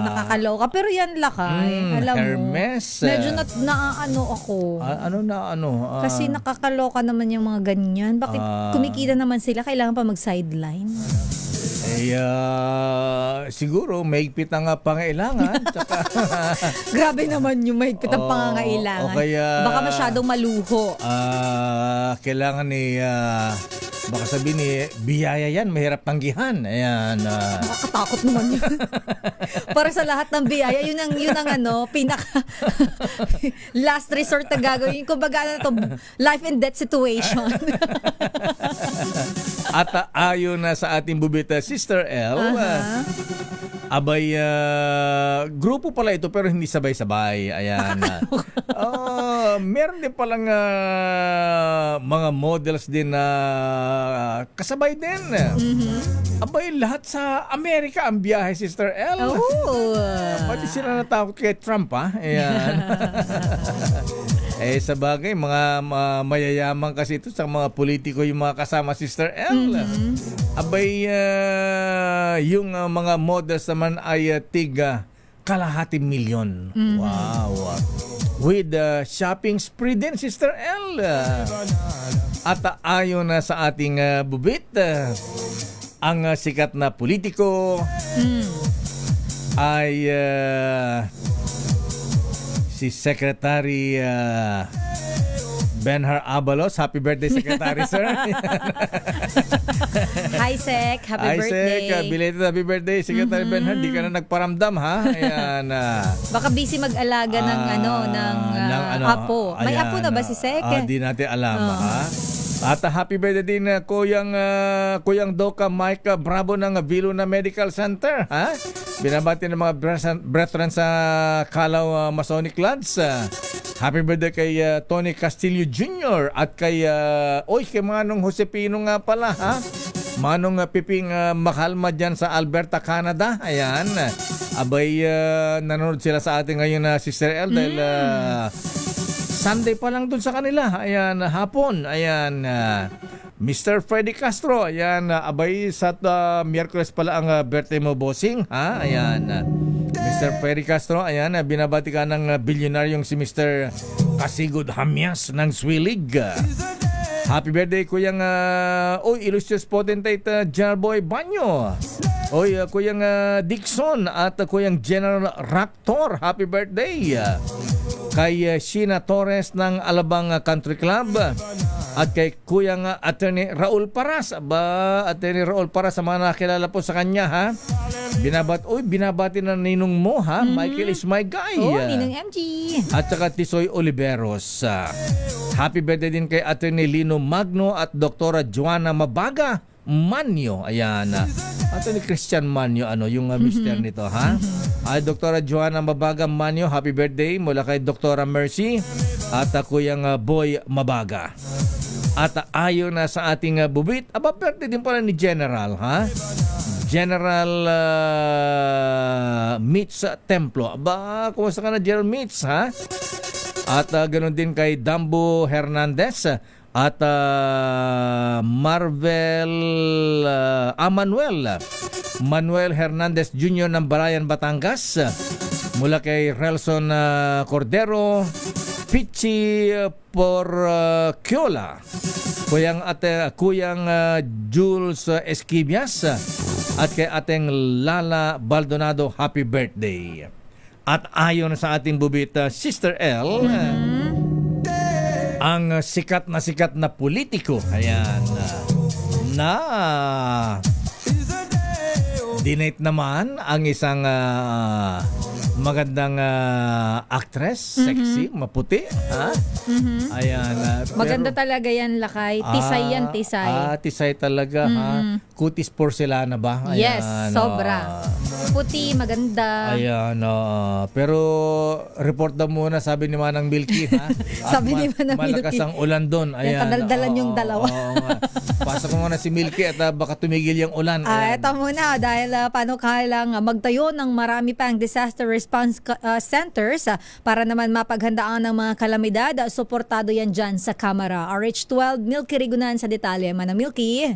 Nakakaloka. Pero yan lakay. Alam Hermes. mo. Medyo naaano ako. Kasi nakakaloka naman yung mga ganyan. Bakit kumikita naman sila? Kailangan pa mag-sideline? Siguro mahigpit ang pangailangan. Grabe naman yung mahigpit ang pangangailangan. Baka masyadong maluho. Kailangan baka sabihin biyaya yan, mahirap tanggihan. Ayan. Nakakatakot naman yun. Para sa lahat ng biyaya, yun ang pinaka last resort na gagawin. Kumbaga life and death situation. At ayon na sa ating bubita Sister L, abay grupo pala ito pero hindi sabay-sabay. Ayan. Meron din palang mga models din na kasabay din. Abay lahat sa Amerika ang biyahe Sister L. Pati sila natakot kay Trump Ayan. Sa bagay, mga mayayaman kasi ito sa mga politiko yung mga kasama Sister L. Abay, yung mga models naman ay tiga kalahating milyon. Wow. With shopping spree din, Sister L. At ayon na sa ating bubit, ang sikat na politiko ay si Secretary Benhar Abalos. Happy birthday, Secretary, sir. Hi, Sec. Happy birthday. Sec. Belated happy birthday, Secretary Benhar. Di ka na nagparamdam, ha? Ayan. Baka busy mag-alaga ng apo. May apo na ba si Sec? Di natin alam, ha? At happy birthday din Kuyang Doka Mike Bravo ng Viluna Medical Center. Binabati ng mga brethren sa Calaw Masonic Lads. Happy birthday kay Tony Castillo Jr. at kay Manong Josepino nga pala. Manong Piping Makalma dyan sa Alberta, Canada. Ayan. Abay, nanonood sila sa atin ngayon na Sister L dahil Sunday pa lang dun sa kanila. Ayan, hapon. Ayan, Mr. Freddy Castro. Ayan, abay sa Miyerkules pala ang birthday mo, bossing. Ayan, Mr. Freddy Castro. Ayan, binabati ka ng bilyonaryong si Mr. Kasigod Hamias ng Swilig. Happy birthday, Kuyang illustrious potentate Jarboy Banyo. Kuyang Dixon at Kuyang General Raptor. Happy birthday. Kay Sheena Torres ng Alabang Country Club at kay Kuyang Attorney Raul Paras. Attorney Raul Paras, sa mga nakilala po sa kanya, binabati na ninong mo, Michael is my guy. Ninong MG. At saka Tisoy Oliveros. Happy birthday din kay Attorney Lino Magno at Doktora Joanna Mabaga Manyo. Ayan. Attorney Christian Manyo, yung mister nito, Ay, Doktora Joanna Mabaga Manyo, happy birthday mula kay Doktora Mercy at Kuyang Boy Mabaga. At ayon na sa ating bubit, birthday din pala ni General, General Mitch Templo. Kumusta ka na, General Mitch, At ganoon din kay Dambo Hernandez at Manuel Hernandez Jr. ng Balayan, Batangas. Mula kay Relson Cordero, Pichi Porquiola, Kuyang Jules Esquivias at kay ating Lala Baldonado, happy birthday. At ayon sa ating bubita Sister L, ang sikat na politiko, ayan, na dinate naman ang isang magandang actress, sexy, maputi. Ha? Ayan. Maganda talaga yan, Lakay. Tisay yan, tisay. Tisay talaga, ha? Kutis porcelana ba? Ayan, yes, sobra. Puti, maganda. Ayan. Pero report daw muna, sabi ni Manang Milky, ha? Sabi ni Manang Milky. Malakas ang ulan doon. Ayan. Kadaldalan yung dalawa. Pasok mo muna si Milky at baka tumigil yung ulan. Ito muna, dahil paano kailang magtayo ng marami pang disaster response centers para naman mapaghandaan ng mga kalamidad. Suportado yan dyan sa Kamara. RH12, Milky Rigunan sa detalye. Manang Milky.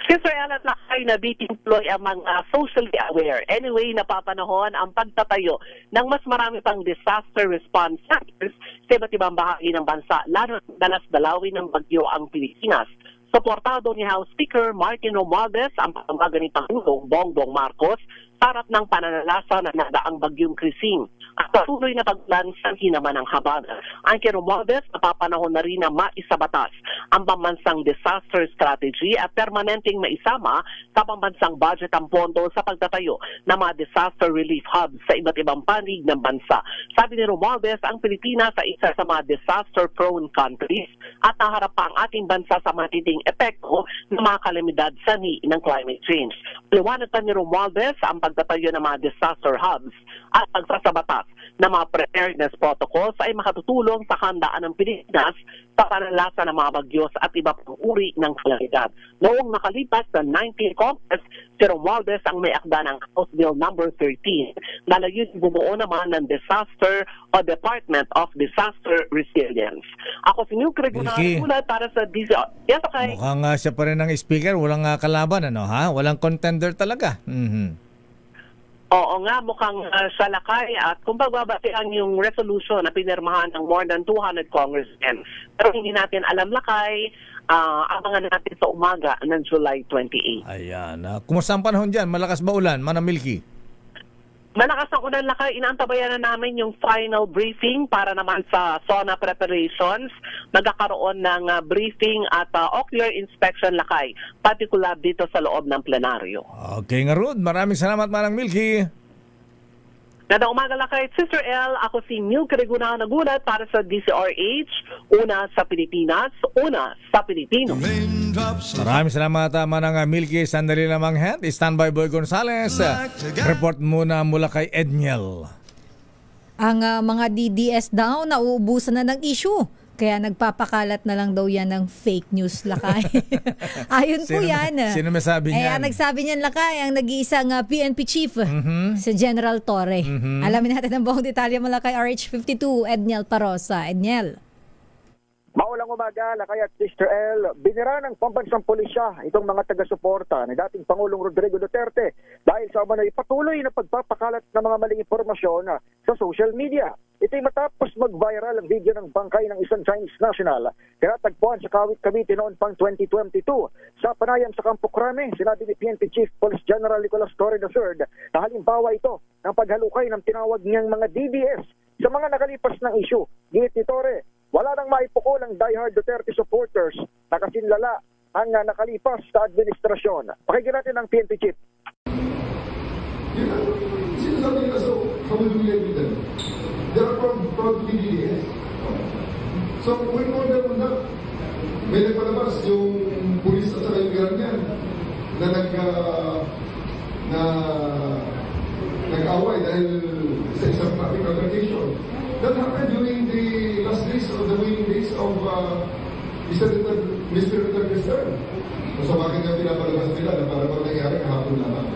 Sister Ella, nakay na deploy ang mga socially aware. Anyway, napapanahon ang pagtatayo ng mas marami pang disaster response centers sa iba't ibang bahagi ng bansa, lalo dalas dalawin ng bagyo ang Pilipinas. Suportado ni House Speaker Martin Romualdez ang pamamaga ni Pangulong Bongbong Marcos sa harap ng pananalasa na nadaang bagyong Krising at patuloy na paglan sanhi naman ang habana. Ang kay Romualdez, napapanahon na rin na maisabatas ang pambansang disaster strategy at permanenteng maisama sa pambansang budget ang pondo sa pagtatayo ng mga disaster relief hubs sa iba't ibang panig ng bansa. Sabi ni Romualdez, ang Pilipinas ay isa sa mga disaster-prone countries at naharap pa ang ating bansa sa matinding epekto ng mga kalamidad sanhi ng climate change. Liwanag pa ni Romualdez ang pagtatayo ng mga disaster hubs at pagsasabatas ng mga preparedness protocols ay makatutulong sa handaan ng Pilipinas sa panalasa ng mga bagyos at iba pang uri ng kalamidad. Noong nakalipas na 19 Congress, si Romualdez ang may akda ng House Bill No. 13 na layunin bumuo naman ng Disaster o Department of Disaster Resilience. Ako si Milky Rigunan para sa DZR. Yes, okay. Mukhang siya pa rin ang speaker, walang kalaban, ano ha? Walang contender talaga. Oo nga, mukhang sa Lakay at kung pagbabatian yung resolution na pinirmahan ng more than 200 congressmen. Pero hindi natin alam, Lakay, abangan natin sa umaga ng July 28. Ayan. Kumusta ang panahon dyan? Malakas ba ulan, Manang Milky? Malakas ang ulan, Lakay. Inaantabayan na namin yung final briefing para naman sa SONA preparations. Magkakaroon ng briefing at ocular inspection, Lakay, particular dito sa loob ng plenaryo. Okay nga, Rod. Maraming salamat, Manang Milky. Ganda umaga, Lakay. Sister L, ako si Milky Rigunan nagulat para sa DCRH. Una sa Pilipinas, una sa Pilipino. Maraming salamat, Manang Milky. Sandali lamang, hand. Standby Boy Gonzales. Report muna mula kay Edniel. Ang mga DDS daw nauubusan na ng issue. Kaya nagpapakalat na lang daw yan ng fake news, Lakay. Ayon po yan. Sino may sabi niyan? Nagsabi niyan, Lakay, ang nag-iisang PNP chief, si General Torre. Alamin natin ang buong detalye mula kay RH52, Edniel Parosa. Edniel. Maulang umaga, Lakay at Sister L. Binira ng pambansang pulisya itong mga taga-suporta ni dating Pangulong Rodrigo Duterte dahil sa umano'y patuloy na pagpapakalat ng mga maling impormasyon sa social media. Ito'y matapos mag-viral ang video ng bangkay ng isang Chinese national tinatagpuan sa Kawit, Cavite noon pang 2022. Sa panayam sa Campo Crame, sinabi ni PNP Chief Police General Nicolas Torre III na halimbawa ito ng paghalukay ng tinawag niyang mga DDS sa mga nakalipas ng issue. Git ni Torre, wala nang maipukol ang diehard Duterte supporters na kasinlala ang nakalipas sa administrasyon. Pakinggan natin ang PNP Chief. Sinasabi nila so, kamuluyan nila. They are proud to be DDS. So, we know them on that. May nagpalabas yung pulis at saka yung Iranian na nag-away dahil sa isang traffic altercation. That happened during the last days or the waning days of Mr. Duterte's term. So, bakit nga pinapalabas nila na para pag nangyari kahapon lamang?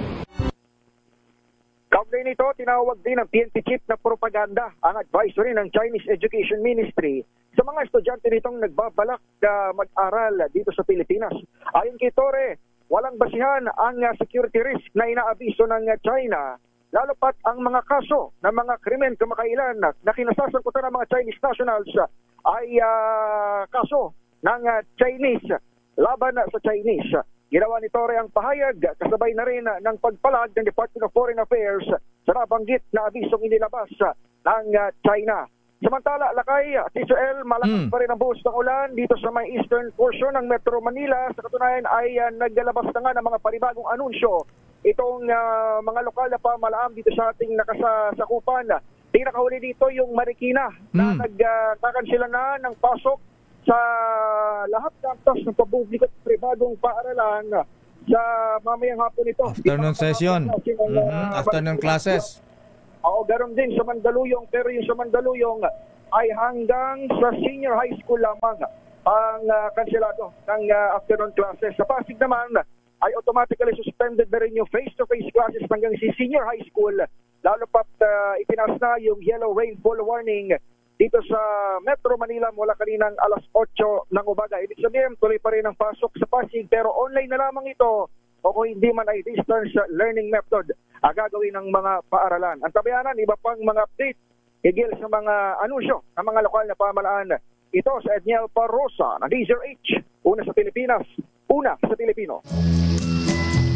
Kaugnay nito, tinawag din ng PNP Chief na propaganda ang advisory ng Chinese Education Ministry sa mga estudyante nitong nagbabalak na mag-aral dito sa Pilipinas. Ayon kay Torre, walang basihan ang security risk na inaabiso ng China, lalo pat ang mga kaso ng mga krimen kamakailan na kinasasangkutan ng mga Chinese nationals ay kaso ng Chinese laban sa Chinese. Ginawa ni Torre ang pahayag kasabay na rin ng pagpalag ng Department of Foreign Affairs sa nabanggit na abisong inilabas ng China. Samantala, Lakay, Israel, malakas pa rin ang buhos ng ulan dito sa may eastern portion ng Metro Manila. Sa katunayan ay naglalabas na nga ng mga panibagong anunsyo itong mga lokal na pamalaan dito sa ating nakasasakupan. Pinakahuli dito yung Marikina na nagkakansila na ng pasok sa lahat ng campus ng publiko at pribadong paaralan sa mamayang hapon ito. Afternoon session. Afternoon classes. Oo, ganoon din sa Mandaluyong, pero yung sa Mandaluyong ay hanggang sa senior high school lamang ang kanselado ng afternoon classes. Sa Pasig naman ay automatically suspended na rin yung face-to-face classes hanggang si senior high school, lalo pat itinas na yung yellow rainfall warning dito sa Metro Manila mula kaninang alas 8 ng umaga. Ibig sabihin, tuloy pa rin ang pasok sa Pasig, pero online na lamang ito o kung hindi man ay distance learning method gagawin ng mga paaralan. Ang tabayanan, iba pang mga update higil sa mga anunsyo ng mga lokal na pamahalaan. Ito sa Edniel Parosa ng DZRH, una sa Pilipinas, una sa Pilipino.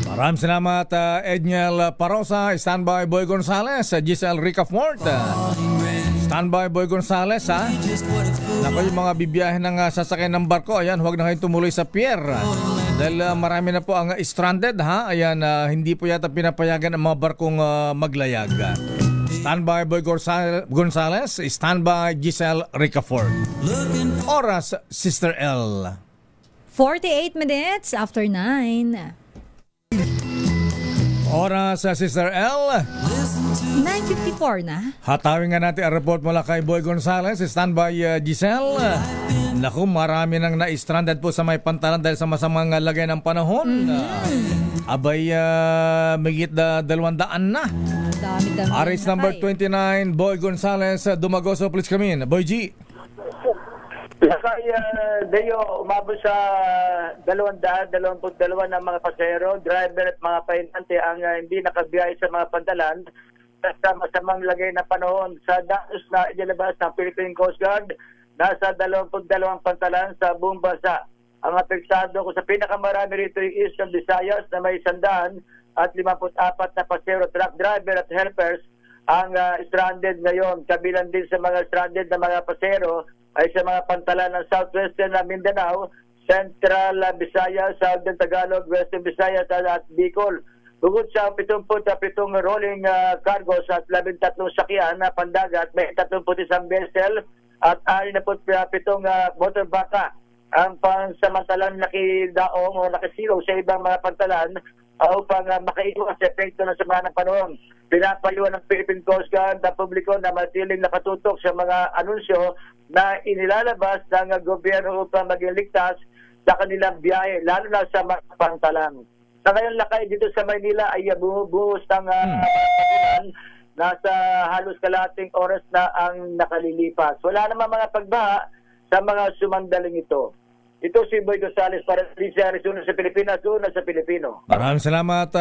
Maraming salamat, Edniel Parosa. Standby Boy Gonzales, Giselle Ricafort. Standby Boy Gonzales, ha? Naku, yung mga bibiyahe ng sasakyan ng barko, ayan, huwag na kayong tumuloy sa pier. Dahil marami na po ang stranded, ha? Ayan, hindi po yata pinapayagan ang mga barkong maglayag. Standby Boy Gonzales, standby Giselle Ricafort. Oras, Sister L. 48 minutes after 9. Oras, Sister L. 9:54 na. Hatawin nga natin ang report mula kay Boy Gonzales. Standby Giselle. Naku, marami nang na-stranded po sa may pantalan dahil sa masamang lagay ng panahon. Abay, migit 200 na. Dami-dami. Aris number 29, Boy Gonzales, Dumagoso, please come in. Boy G. Lakay, Deo, umabot sa 222 ng mga pasahero, driver at mga pahinante ang hindi nakabiyahe sa mga pantalan sa masamang lagay na panahon. Sa datos na inilabas ng Philippine Coast Guard, nasa 22 pantalan sa buong bansa. Ang apeksado ko sa pinakamarami rito yung Eastern Visayas na may 100 at 54 na pasahero, truck driver at helpers ang stranded ngayon. Kabilang din sa mga stranded na mga pasahero ay sa mga pantalan ng Southwestern Mindanao, Central Visayas, Southern Tagalog, Western Visayas at Bicol. Bukod sa 77 rolling cargos at 13 sakyan na pandagat, may 31 vessel at 67 motor baka ang pansamantalang nakidaong o nakisilaw sa ibang mga pantalan upang makaiwas sa epekto ng sama ng panahon. Pinapayuhan ng Philippine Coast Guard ang publiko na matiling nakatutok sa mga anunsyo na inilalabas ng gobyerno upang maging ligtas sa kanilang biyahe, lalo na sa mga pantalan. Sa ngayon, Lakay, dito sa Maynila ay bumubuhos ng pagkulan. Nasa halos kalahating oras na ang nakalilipas. Wala naman mga pagbaha sa mga sumandaling ito. Ito si Boy Gonzales para sa Arizona sa Pilipinas, una sa Pilipino. Maraming salamat,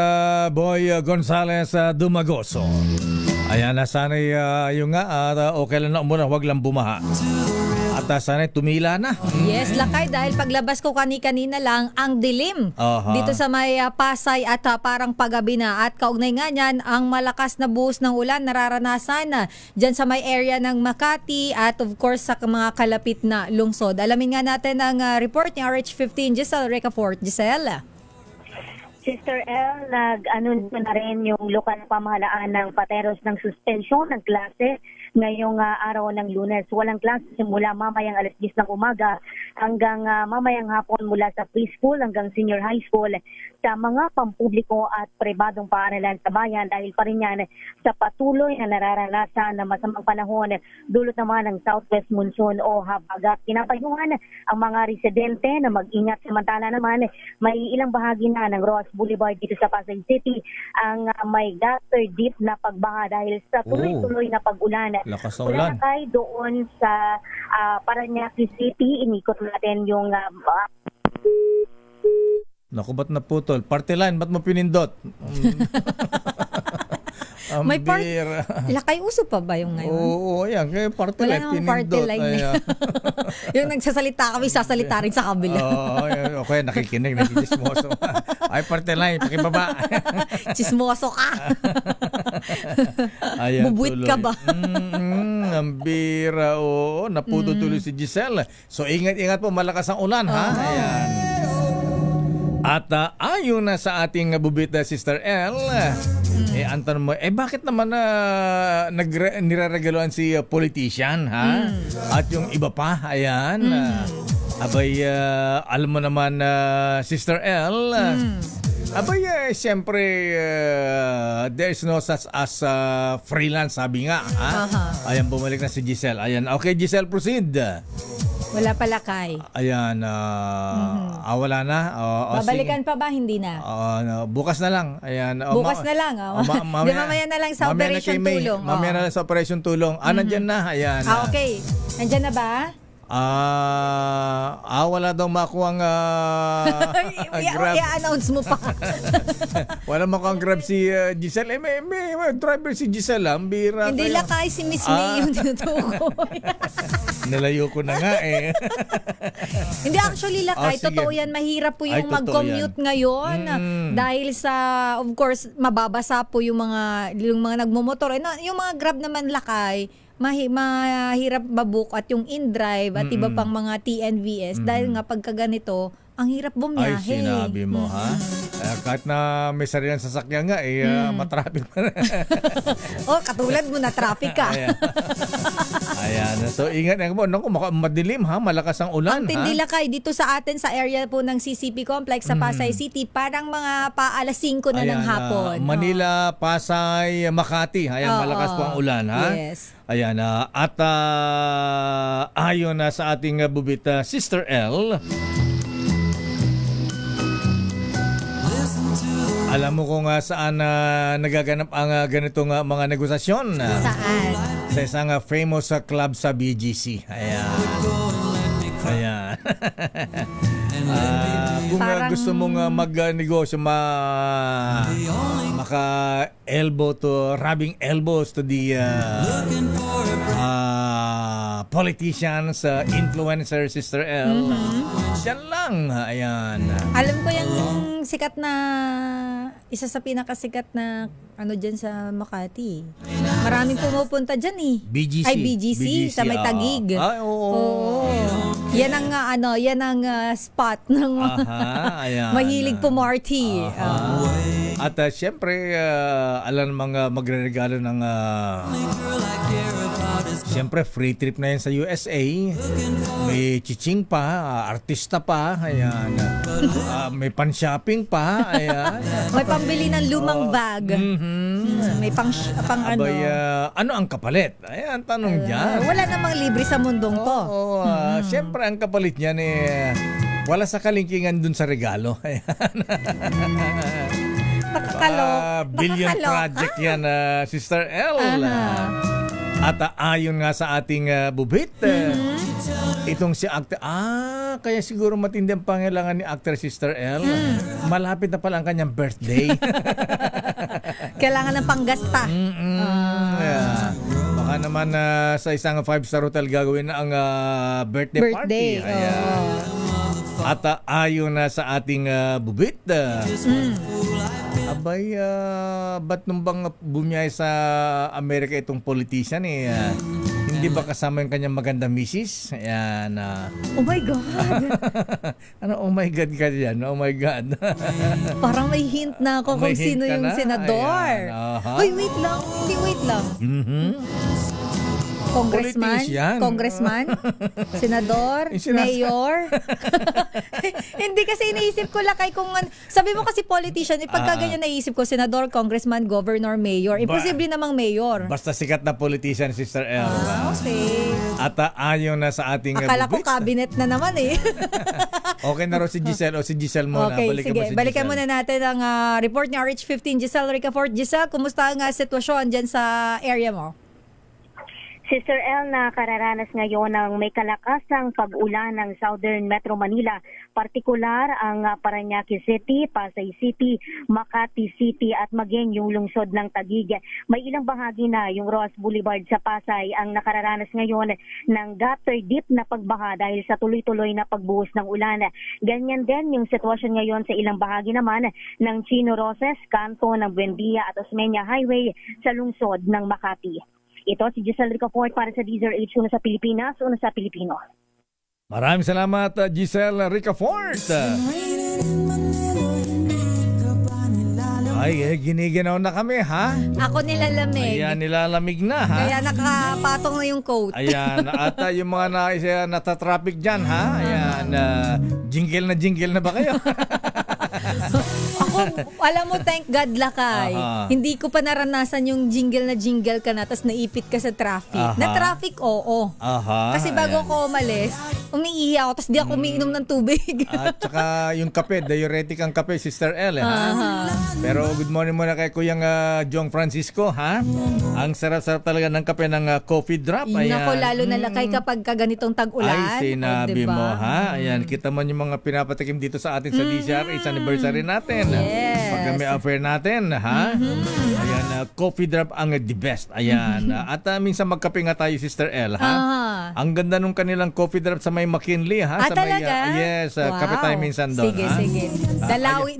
Boy Gonzales Dumagoso. Ayan, sana'y yung nga, okay lang na muna, huwag lang bumaha. At sana'y tumila na. Yes, Lakay, dahil paglabas ko kanina lang, ang dilim dito sa may Pasay at parang paggabi na. At kaugnay nga niyan, ang malakas na buhos ng ulan nararanasan na dyan sa may area ng Makati at of course sa mga kalapit na lungsod. Alamin nga natin ang report ni RH15, Giselle Ricafort. Giselle? Sister L, nag-anunsyo na rin yung lokal na pamahalaan ng Pateros ng suspensyon ng klase ngayong araw ng Lunes. Walang klase simula mamayang alas 10 ng umaga hanggang mamayang hapon mula sa preschool hanggang senior high school sa mga pampubliko at pribadong paaralan sa bayan dahil pa rin yan sa patuloy na nararanasan na masamang panahon dulot naman ng southwest monsoon o habagat. Pinapayuhan ang mga residente na mag-ingat, samantala naman may ilang bahagi na ng Roas Boulevard dito sa Pasay City ang may gutter deep na pagbaha dahil sa tuloy-tuloy na pag-ulan. Lakas na ulan. Tayo doon sa Parañaque City, inikot natin yung Naku, ba't naputol? Party line, ba't mo pinindot? May Lakay, uso pa ba yung ngayon? Oo, yan. Kaya party wala line, pinindot. Party line. Yung nagsasalita kami, sasalita rin sa kabila. Okay, nakikinig, nakikismoso. Ay, party line, pakibaba. Chismoso ka. Bubuit ka ba? Ang bira, oo. Naputo tuloy si Giselle. So, ingat-ingat po, malakas ang ulan, ha? Ayan. At ayon na sa ating bubit na Sister L, ang tanong mo, bakit naman nire-regaluhan si politician, ha? At yung iba pa, ayan. Abay, alam mo naman, Sister L, abay, siyempre, there's no such as freelance, sabi nga. Ha? Ayan, bumalik na si Giselle. Ayan, okay, Giselle, proceed. Wala pala kay. Ayan, wala na. Babalikan pa ba? Hindi na. Bukas na lang. Ayan. Bukas na lang. Mamaya na lang sa Operation Tulong. Mamaya na lang sa Operation Tulong. Nandyan na. Ayan. Okay. Nandyan na ba? Wala daw makuha ang grab. I-announce mo pa. Wala makuha ang grab si Giselle. May driver si Giselle. Bira. Hindi lakay si Miss May yung tinutukoy. Nalayo ko na nga Hindi, actually lakay. Totoo yan. Mahirap po yung mag-commute ngayon. Dahil sa, of course, mababasa po yung mga nagmumotor. Yung mga grab naman lakay, mahirap mabook at yung in-drive at iba pang mga TNVS dahil nga pagka ganito, ang hirap bumiyahe. Ay, sinabi mo, ha? Kahit na may sarilang sasakyan nga, matraffic pa na. Katulad mo na traffic ka. Ayan. So, ingat. Naku, madilim, ha? Malakas ang ulan, ang tindi lakay dito sa atin, sa area po ng CCP Complex sa Pasay City, parang mga alas 5 na ng hapon. Manila, Pasay, Makati. Ayan, malakas po ang ulan, ha? Yes. Ayan, at ayon na sa ating bubita, Sister L, alam mo kung saan nagaganap ang ganitong mga negosasyon? Saan? Sa isang famous club sa BGC. Ayan. Ayan. Kung gusto mong magnegosyo, rubbing elbows to the politicians, influencer, Sister L, yan lang. Ayan. Alam ko yung sikat na, isa sa pinakasikat na dyan sa Makati. Maraming pumupunta dyan BGC. Ay, BGC sa may Taguig. Oo. Yan ang spot ng mahilig pumarty. At syempre, alam mga magre-regalo ng siyempre free trip na yan sa USA. May chiching pa, artista pa, ayan. May pan-shopping pa, ayan. May pambili ng lumang bag. May pang Abay, ano ang kapalit? Ayan, tanong dyan. Wala namang libre sa mundong to. Siyempre, ang kapalit niyan wala sa kalingkingan dun sa regalo. Ayan. Billion project yan, Sister L. At ayon nga sa ating bubit, itong si actor, kaya siguro matindi ang pangailangan ni actor Sister L. Malapit na pala ang kanyang birthday. Kailangan ng panggasta. Baka naman sa isang 5-star hotel gagawin na ang birthday party. At ayon na sa ating bubit, abay, ba't nung bang bumiyahe sa Amerika itong politician hindi ba kasama yung kanyang magandang misis? Ayan. Oh my God! Oh my God ka dyan? Oh my God. Parang may hint na ako kung sino yung senador. Uy, wait lang. Hindi, wait lang. Congressman, senador, mayor. Hindi kasi iniisip ko lakay kung sabi mo kasi politician, pagka ganyan naisip ko senador, congressman, governor, mayor. Imposible namang mayor. Basta sikat na politician, Sister L. Okay. At ayon na sa ating akala ko cabinet na naman Okay na raw si Giselle o si Giselle muna. Okay, sige. Balikan muna natin ang report ni RH15 Giselle Ricafort. Giselle, kumusta ang sitwasyon dyan sa area mo? Sister El, nakararanas ngayon ng may kalakasang pag-ulan ng Southern Metro Manila, partikular ang Parañaque City, Pasay City, Makati City at maging yung lungsod ng Taguig. May ilang bahagi na yung Roas Boulevard sa Pasay ang nakararanas ngayon ng gutter deep na pagbaha dahil sa tuloy-tuloy na pagbuhos ng ulan. Ganyan din yung sitwasyon ngayon sa ilang bahagi naman ng Chino Roses, kanto ng Buendia at Osmeña Highway sa lungsod ng Makati. Ito si Giselle Ricafort para sa DZRH, una sa Pilipinas, una sa Pilipino. Maraming salamat, Giselle Ricafort. Ay, giniginaw na kami, ha? Ako nilalamig. Ayan, nilalamig na, ha? Kaya nakapatong na yung coat. Ayan, at yung mga natatraffic dyan, ha? Ayan, jingle na ba kayo? Ako, alam mo, thank God, Lakay. Hindi ko pa naranasan yung jingle ka na tapos naipit ka sa traffic. Na traffic, oo. Kasi bago ko umalis, umiihi ako tapos di ako umiinom ng tubig. At saka yung kape, diuretic ang kape, Sister Elle. Pero good morning muna kay Kuyang Jong Francisco, ha? Ang sarap-sarap talaga ng kape ng coffee drop. Nako, lalo na, Lakay, kapag ganitong tag-ulan. Ay, sinabi mo, ha? Ayan, kita mo yung mga pinapatikim dito sa atin sa DCRH anniversary natin. Yes. Pag may offer natin, ha? Ayan, coffee drop ang the best. Ayan. At minsan magkape nga tayo, Sister Elle, ha? Ang ganda nung kanilang coffee drop sa may McKinley, ha? Sa talaga? Yes, kape tayo minsan doon. Sige, sige.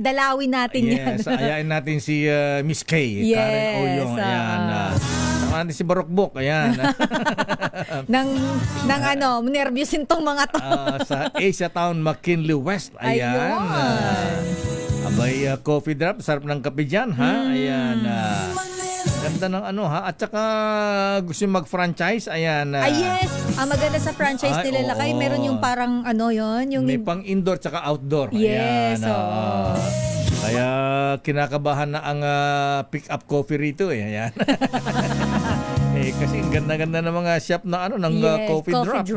Dalawi natin yan. Yes, ayain natin si Miss Kay, yes, Karen Oyong. Ayan. Saka natin si Barokbok. Ayan. nang nervyusin tong mga to. Sa Asia Town, McKinley West. Ayan. Abay, coffee drop. Sarap ng kape dyan, ha? Ayan. Ganda ng ha? At saka gusto yung mag-franchise. Ayan. Yes. Ang maganda sa franchise nila, Lakay, meron yung parang yun. Yung may pang indoor tsaka outdoor. Yes. Ayan. Kaya kinakabahan na ang pick-up coffee rito. Ayan. Kasi ang ganda-ganda ng mga shop na ng coffee drop.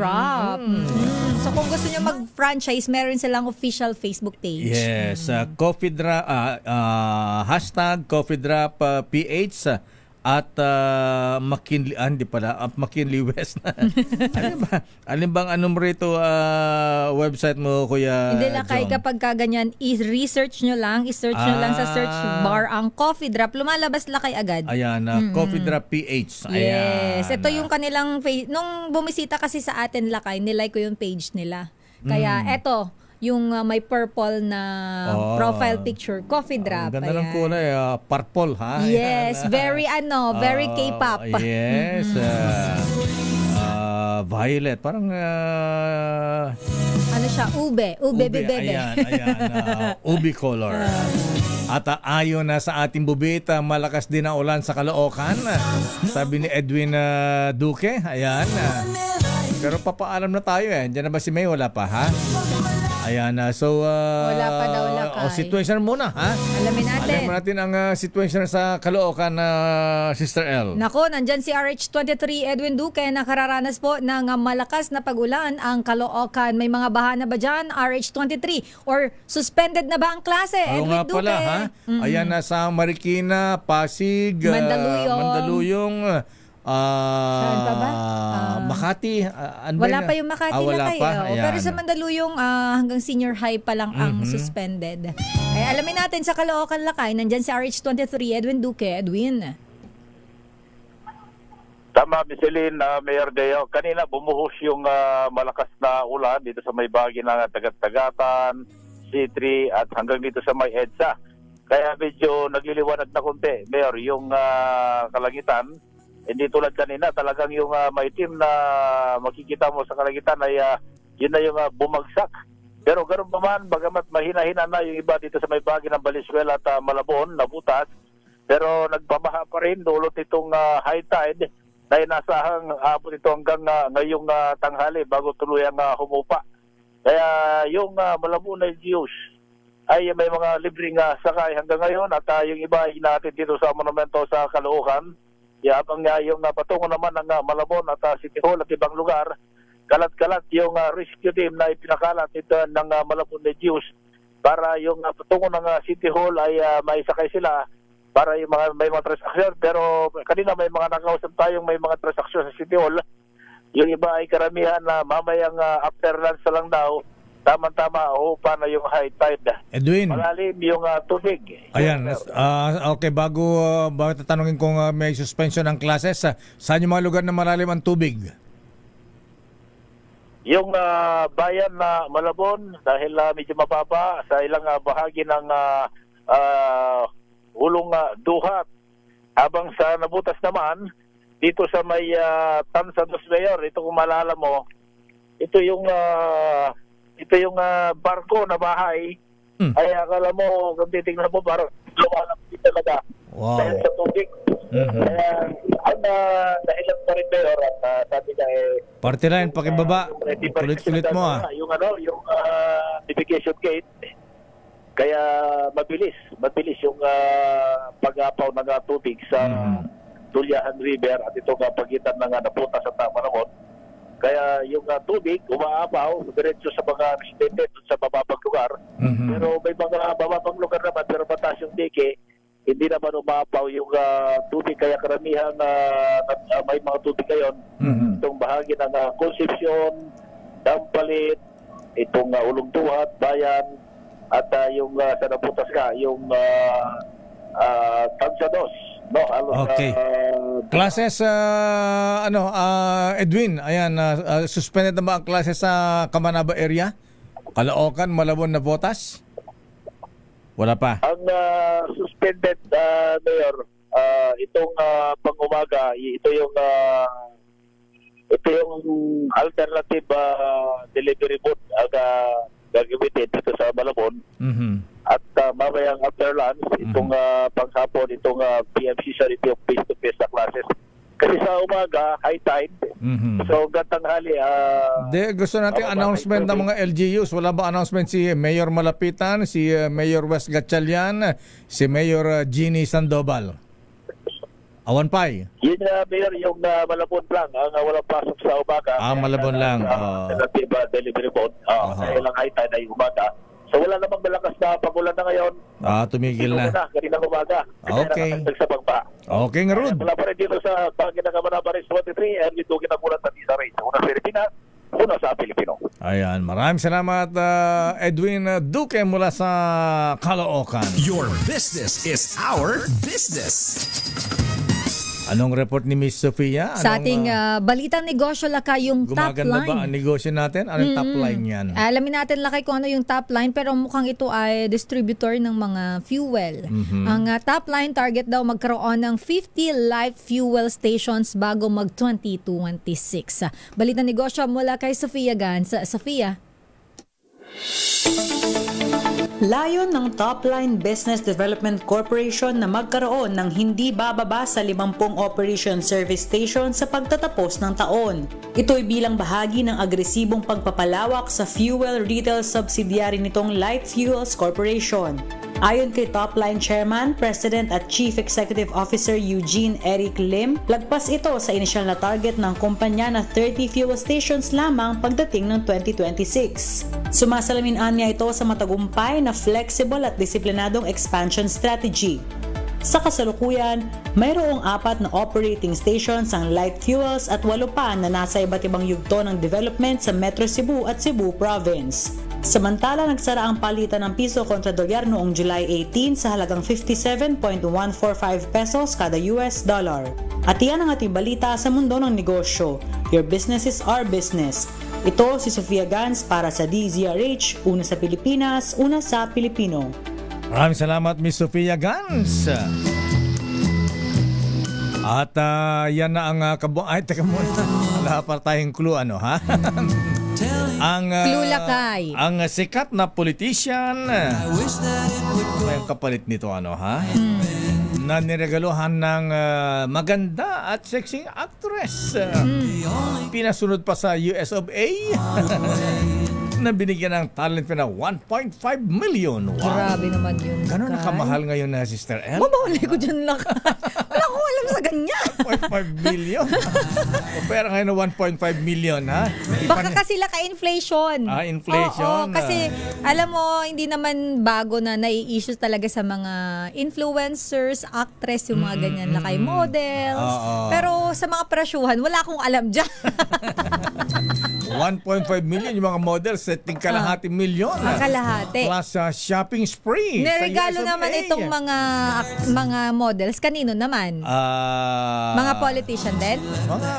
So kung gusto niyo mag-franchise, meron silang official Facebook page. Yes, coffee drop hashtag coffee drop PH at McKinley McKinley West. Alin bang rito website mo, Kuya Hindi, Lakay, kapag kaganyan, i-search nyo lang sa search bar ang coffee drop, lumalabas, Lakay, agad. Ayan, coffee drop PH. Ayan. Yes, ito yung kanilang nung bumisita kasi sa atin, Lakay, nilike ko yung page nila. Kaya eto, yung may purple na profile picture, coffee drop. Ganda ng kulay, purple, ha? Yes, very very K-pop. Yes. Violet, parang siya, ube bebe. Ayan, ube color. At ayon na sa ating bubita, malakas din ang ulan sa Caloocan. Sabi ni Edwin Duque, ayan. Pero papaalam na tayo Diyan na ba si May? Wala pa, ha? Ayan, so wala pa daw, Lakay. Situation muna, ha? Alamin natin ang situation sa Caloocan, Sister Elle. Nako, nandyan si RH23 Edwin Duque, nakararanas po ng malakas na pag-ulan ang Caloocan. May mga baha na ba dyan, RH23? Or suspended na ba ang klase, Edwin Duque? Pala, ha? Ayan, sa Marikina, Pasig, Mandaluyong, saan pa ba? Makati. Wala pa yung Makati, Lakay. Pero sa Ayan. Mandaluyong, hanggang senior high pa lang ang suspended. Kaya alamin natin sa Caloocan, Lakay, nandyan si RH23 Edwin Duque. Edwin. Tama, Micheline, Mayor Deo. Kanina bumuhos yung malakas na ulan dito sa may bahagi ng Tagat-Tagatan, C3 at hanggang dito sa may EDSA. Kaya medyo nagliliwanag na konti, Mayor, yung kalangitan. Hindi tulad kanina, talagang yung maitim na makikita mo sa kalangitan ay yun na yung bumagsak. Pero ganoon pa man, bagamat mahina-hina na yung iba dito sa may bahagi ng Valenzuela at Malabon, nabutas, pero nagbabaha pa rin dulot itong high tide na inasahang abot ito hanggang ngayong tanghali bago tuluyang humupa. Kaya yung Malabon na Diyos ay may mga libreng sakay hanggang ngayon at yung iba ay natin dito sa monumento sa Caloocan. Habang yung patungo naman ng Malabon at City Hall at ibang lugar, kalat-kalat yung rescue team na ipinakalat ito ng Malabon de Dios para yung patungo ng City Hall ay maisakay sila para yung may mga transaksyon. Pero kanina may mga nakausap tayong may mga transaksyon sa City Hall. Yung iba ay karamihan na mamayang after lunch lang daw, tama-tama, upa na yung high tide. Edwin. Malalim yung tubig. Ayan. Okay, bago tatanungin kung may suspension ng classes, saan yung mga lugar na malalim ang tubig? Yung bayan na Malabon, dahil medyo mababa sa ilang bahagi ng Hulong Duhat. Habang sa nabutas naman, dito sa may Tansa dos Mayor, ito kung maalala mo, ito yung barko na bahay Ay akala mo, kung titignan mo, parang lumalang din talaga. Wow. Dahil sa tubig. Kaya ang nailang pa rin Mayor at sabi niya Party line, pakibaba. Ulit-ulit mo yung notification gate. Kaya mabilis yung pag-apaw ng tubig sa Tulyahan River at ito pagitan ng napunta sa Tamanamon. Kaya yung tubig umaapaw diretso sa mga residente sa bababang lugar. Pero may mga bababang lugar naman pero mataas yung dike, hindi naman umaapaw yung tubig. Kaya karamihan may mga tubig ngayon. Itong bahagi ng Concepcion, Dampalit, itong Ulungtuhat, Bayan, at yung sa naputas ka, yung Tansados. No, okay. Classes, Edwin, ayan, suspended na ba ang classes sa Kamanaba area? Caloocan, Malabon, Navotas? Wala pa? Ang suspended, Mayor, itong pang-umaga, ito yung alternative delivery mode gagamitin dito sa Malabon. At mamayang after lunch, itong panghapon, itong PMC sa ito yung face-to-face na classes. Kasi sa umaga, high tide. So, gantang hali. Gusto natin announcement ng mga LGUs. Wala ba announcement si Mayor Malapitan, si Mayor Wes Gatchalian, si Mayor Jeannie Sandoval? Awan pay. Yun Mayor, yung Malabon lang, ang walang pasok sa umaga. Malabon lang. Delivery mode. Kaya lang high tide ay umaga. So wala namang malakas na pagulan na ngayon. Tumigil na. Kanina umaga. Okay. Okay nga Rod. Wala pa rin dito sa Panginoon ng Manabares 23, Erwin Dukin ang kulat sa race. Una sa Pilipinas, una sa Pilipino. Ayan, maraming salamat Edwin Duque mula sa Caloocan. Your business is our business. Anong report ni Miss Sofia? Sa ating balitang negosyo, Lakay, yung top line. Gumaganda ba ang negosyo natin? Anong top line yan? Alamin natin, Lakay, kung ano yung top line, pero mukhang ito ay distributor ng mga fuel. Ang top line target daw magkaroon ng 50 light fuel stations bago mag 2026. Balitang negosyo mula kay Sofia Gans. Sofia. Layon ng Topline Business Development Corporation na magkaroon ng hindi bababa sa 50 operation service station sa pagtatapos ng taon. Ito'y bilang bahagi ng agresibong pagpapalawak sa fuel retail subsidiary nitong Light Fuels Corporation. Ayon kay Topline Chairman, President at Chief Executive Officer Eugene Eric Lim, lagpas ito sa inisyal na target ng kumpanya na 30 fuel stations lamang pagdating ng 2026. Sumasalamin niya ito sa matagumpay na flexible at disiplinadong expansion strategy. Sa kasalukuyan, mayroong 4 na operating stations ang light fuels at 8 pa na nasa iba't ibang yugto ng development sa Metro Cebu at Cebu Province. Samantala, nagsara ang palitan ng piso kontra dolyar noong July 18 sa halagang 57.145 pesos kada US dollar. At iyan ang ating balita sa mundo ng negosyo. Your business is our business. Ito si Sofia Gans para sa DZRH, una sa Pilipinas, una sa Pilipino. Maraming salamat, Miss Sofia Gans. At yan na ang ay, teka muna. Wala pa tayong clue, ano, ha? Ang Klulakay. Ang sikat na politician. May kapalit nito, ano, ha? Na niregaluhan ng maganda at sexy actress. Pinasunod pa sa US of A. Na binigyan ng talent na 1.5 million. Wow. Grabe naman yun. Gano'n na kamahal ngayon na Sister L? Mabawalay ko dyan lang. Wala ko alam sa ganyan. 1.5 million. O pera ngayon na 1.5 million, ha? Baka kasi ka-inflation. Inflation. Oo, kasi alam mo, hindi naman bago na nai-issues talaga sa mga influencers, actress, yung mga ganyan na kay models. Pero sa mga presyuhan, wala akong alam dyan. 1.5 million yung mga models, setting kalahati milyon. Kalahati. Plus shopping spree. Niregalo naman itong mga models. Kanino naman? Mga politician din? Mga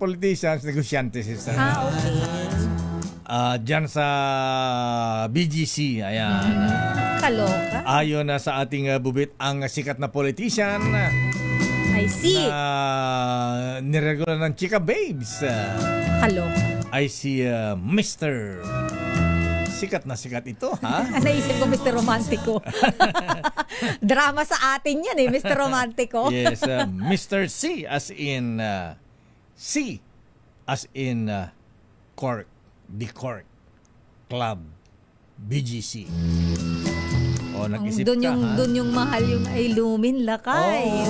politicians, negosyante, sister. Okay. Diyan sa BGC. Ayan. Kaloka. Ayon na sa ating bubit, ang sikat na politician. I see. Niregalo ng Chika Babes. Kaloka. I see Mr. sikat na sikat ito, ha? Naisip ko, Mr. Romantico. Drama sa atin yan eh, Mr. Romantico. Yes, Mr. C as in C as in Cork, the Cork Club, BGC. O, nag-isip ka, ha? Doon yung mahal yung Ilumin Lakay.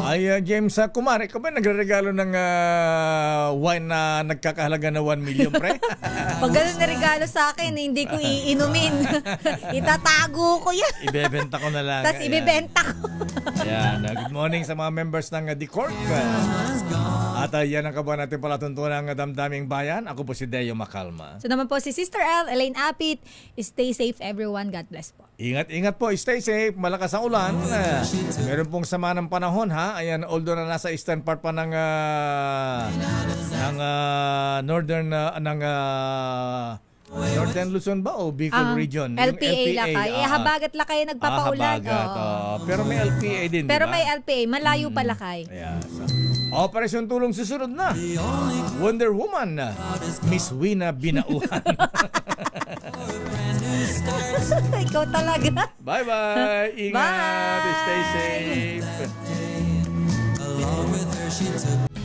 Ay, James, kumare ka ba nagre-regalo ng wine na nagkakahalaga na 1 million, pre? Pag gano'n na regalo sa akin, hindi ko iinumin. Itatago ko yan. Ibebenta ko na lang. Tapos ibebenta ko. Ayan. Good morning sa mga members ng The Cork. At yan ang kabuhan natin palatuntunan ng damdaming bayan. Ako po si Deo Macalma. So naman po si Sister L, Elaine Apit. Stay safe everyone. God bless po. Ingat-ingat po. Stay safe. Malakas ang ulan. Meron pong sama ng panahon, ha? Ayan, although na nasa eastern part pa ng northern Northern Luzon ba o Bicol region? LPA Lakay. Habagat Lakay nagpapaulan. Pero may LPA din, pero diba? may LPA. Malayo pa Lakay. Yeah, Operasyon Tulong susunod na. Wonder Woman. Miss Wina Binauhan. Ikaw talaga. Bye-bye. Ingat. Bye. Stay safe.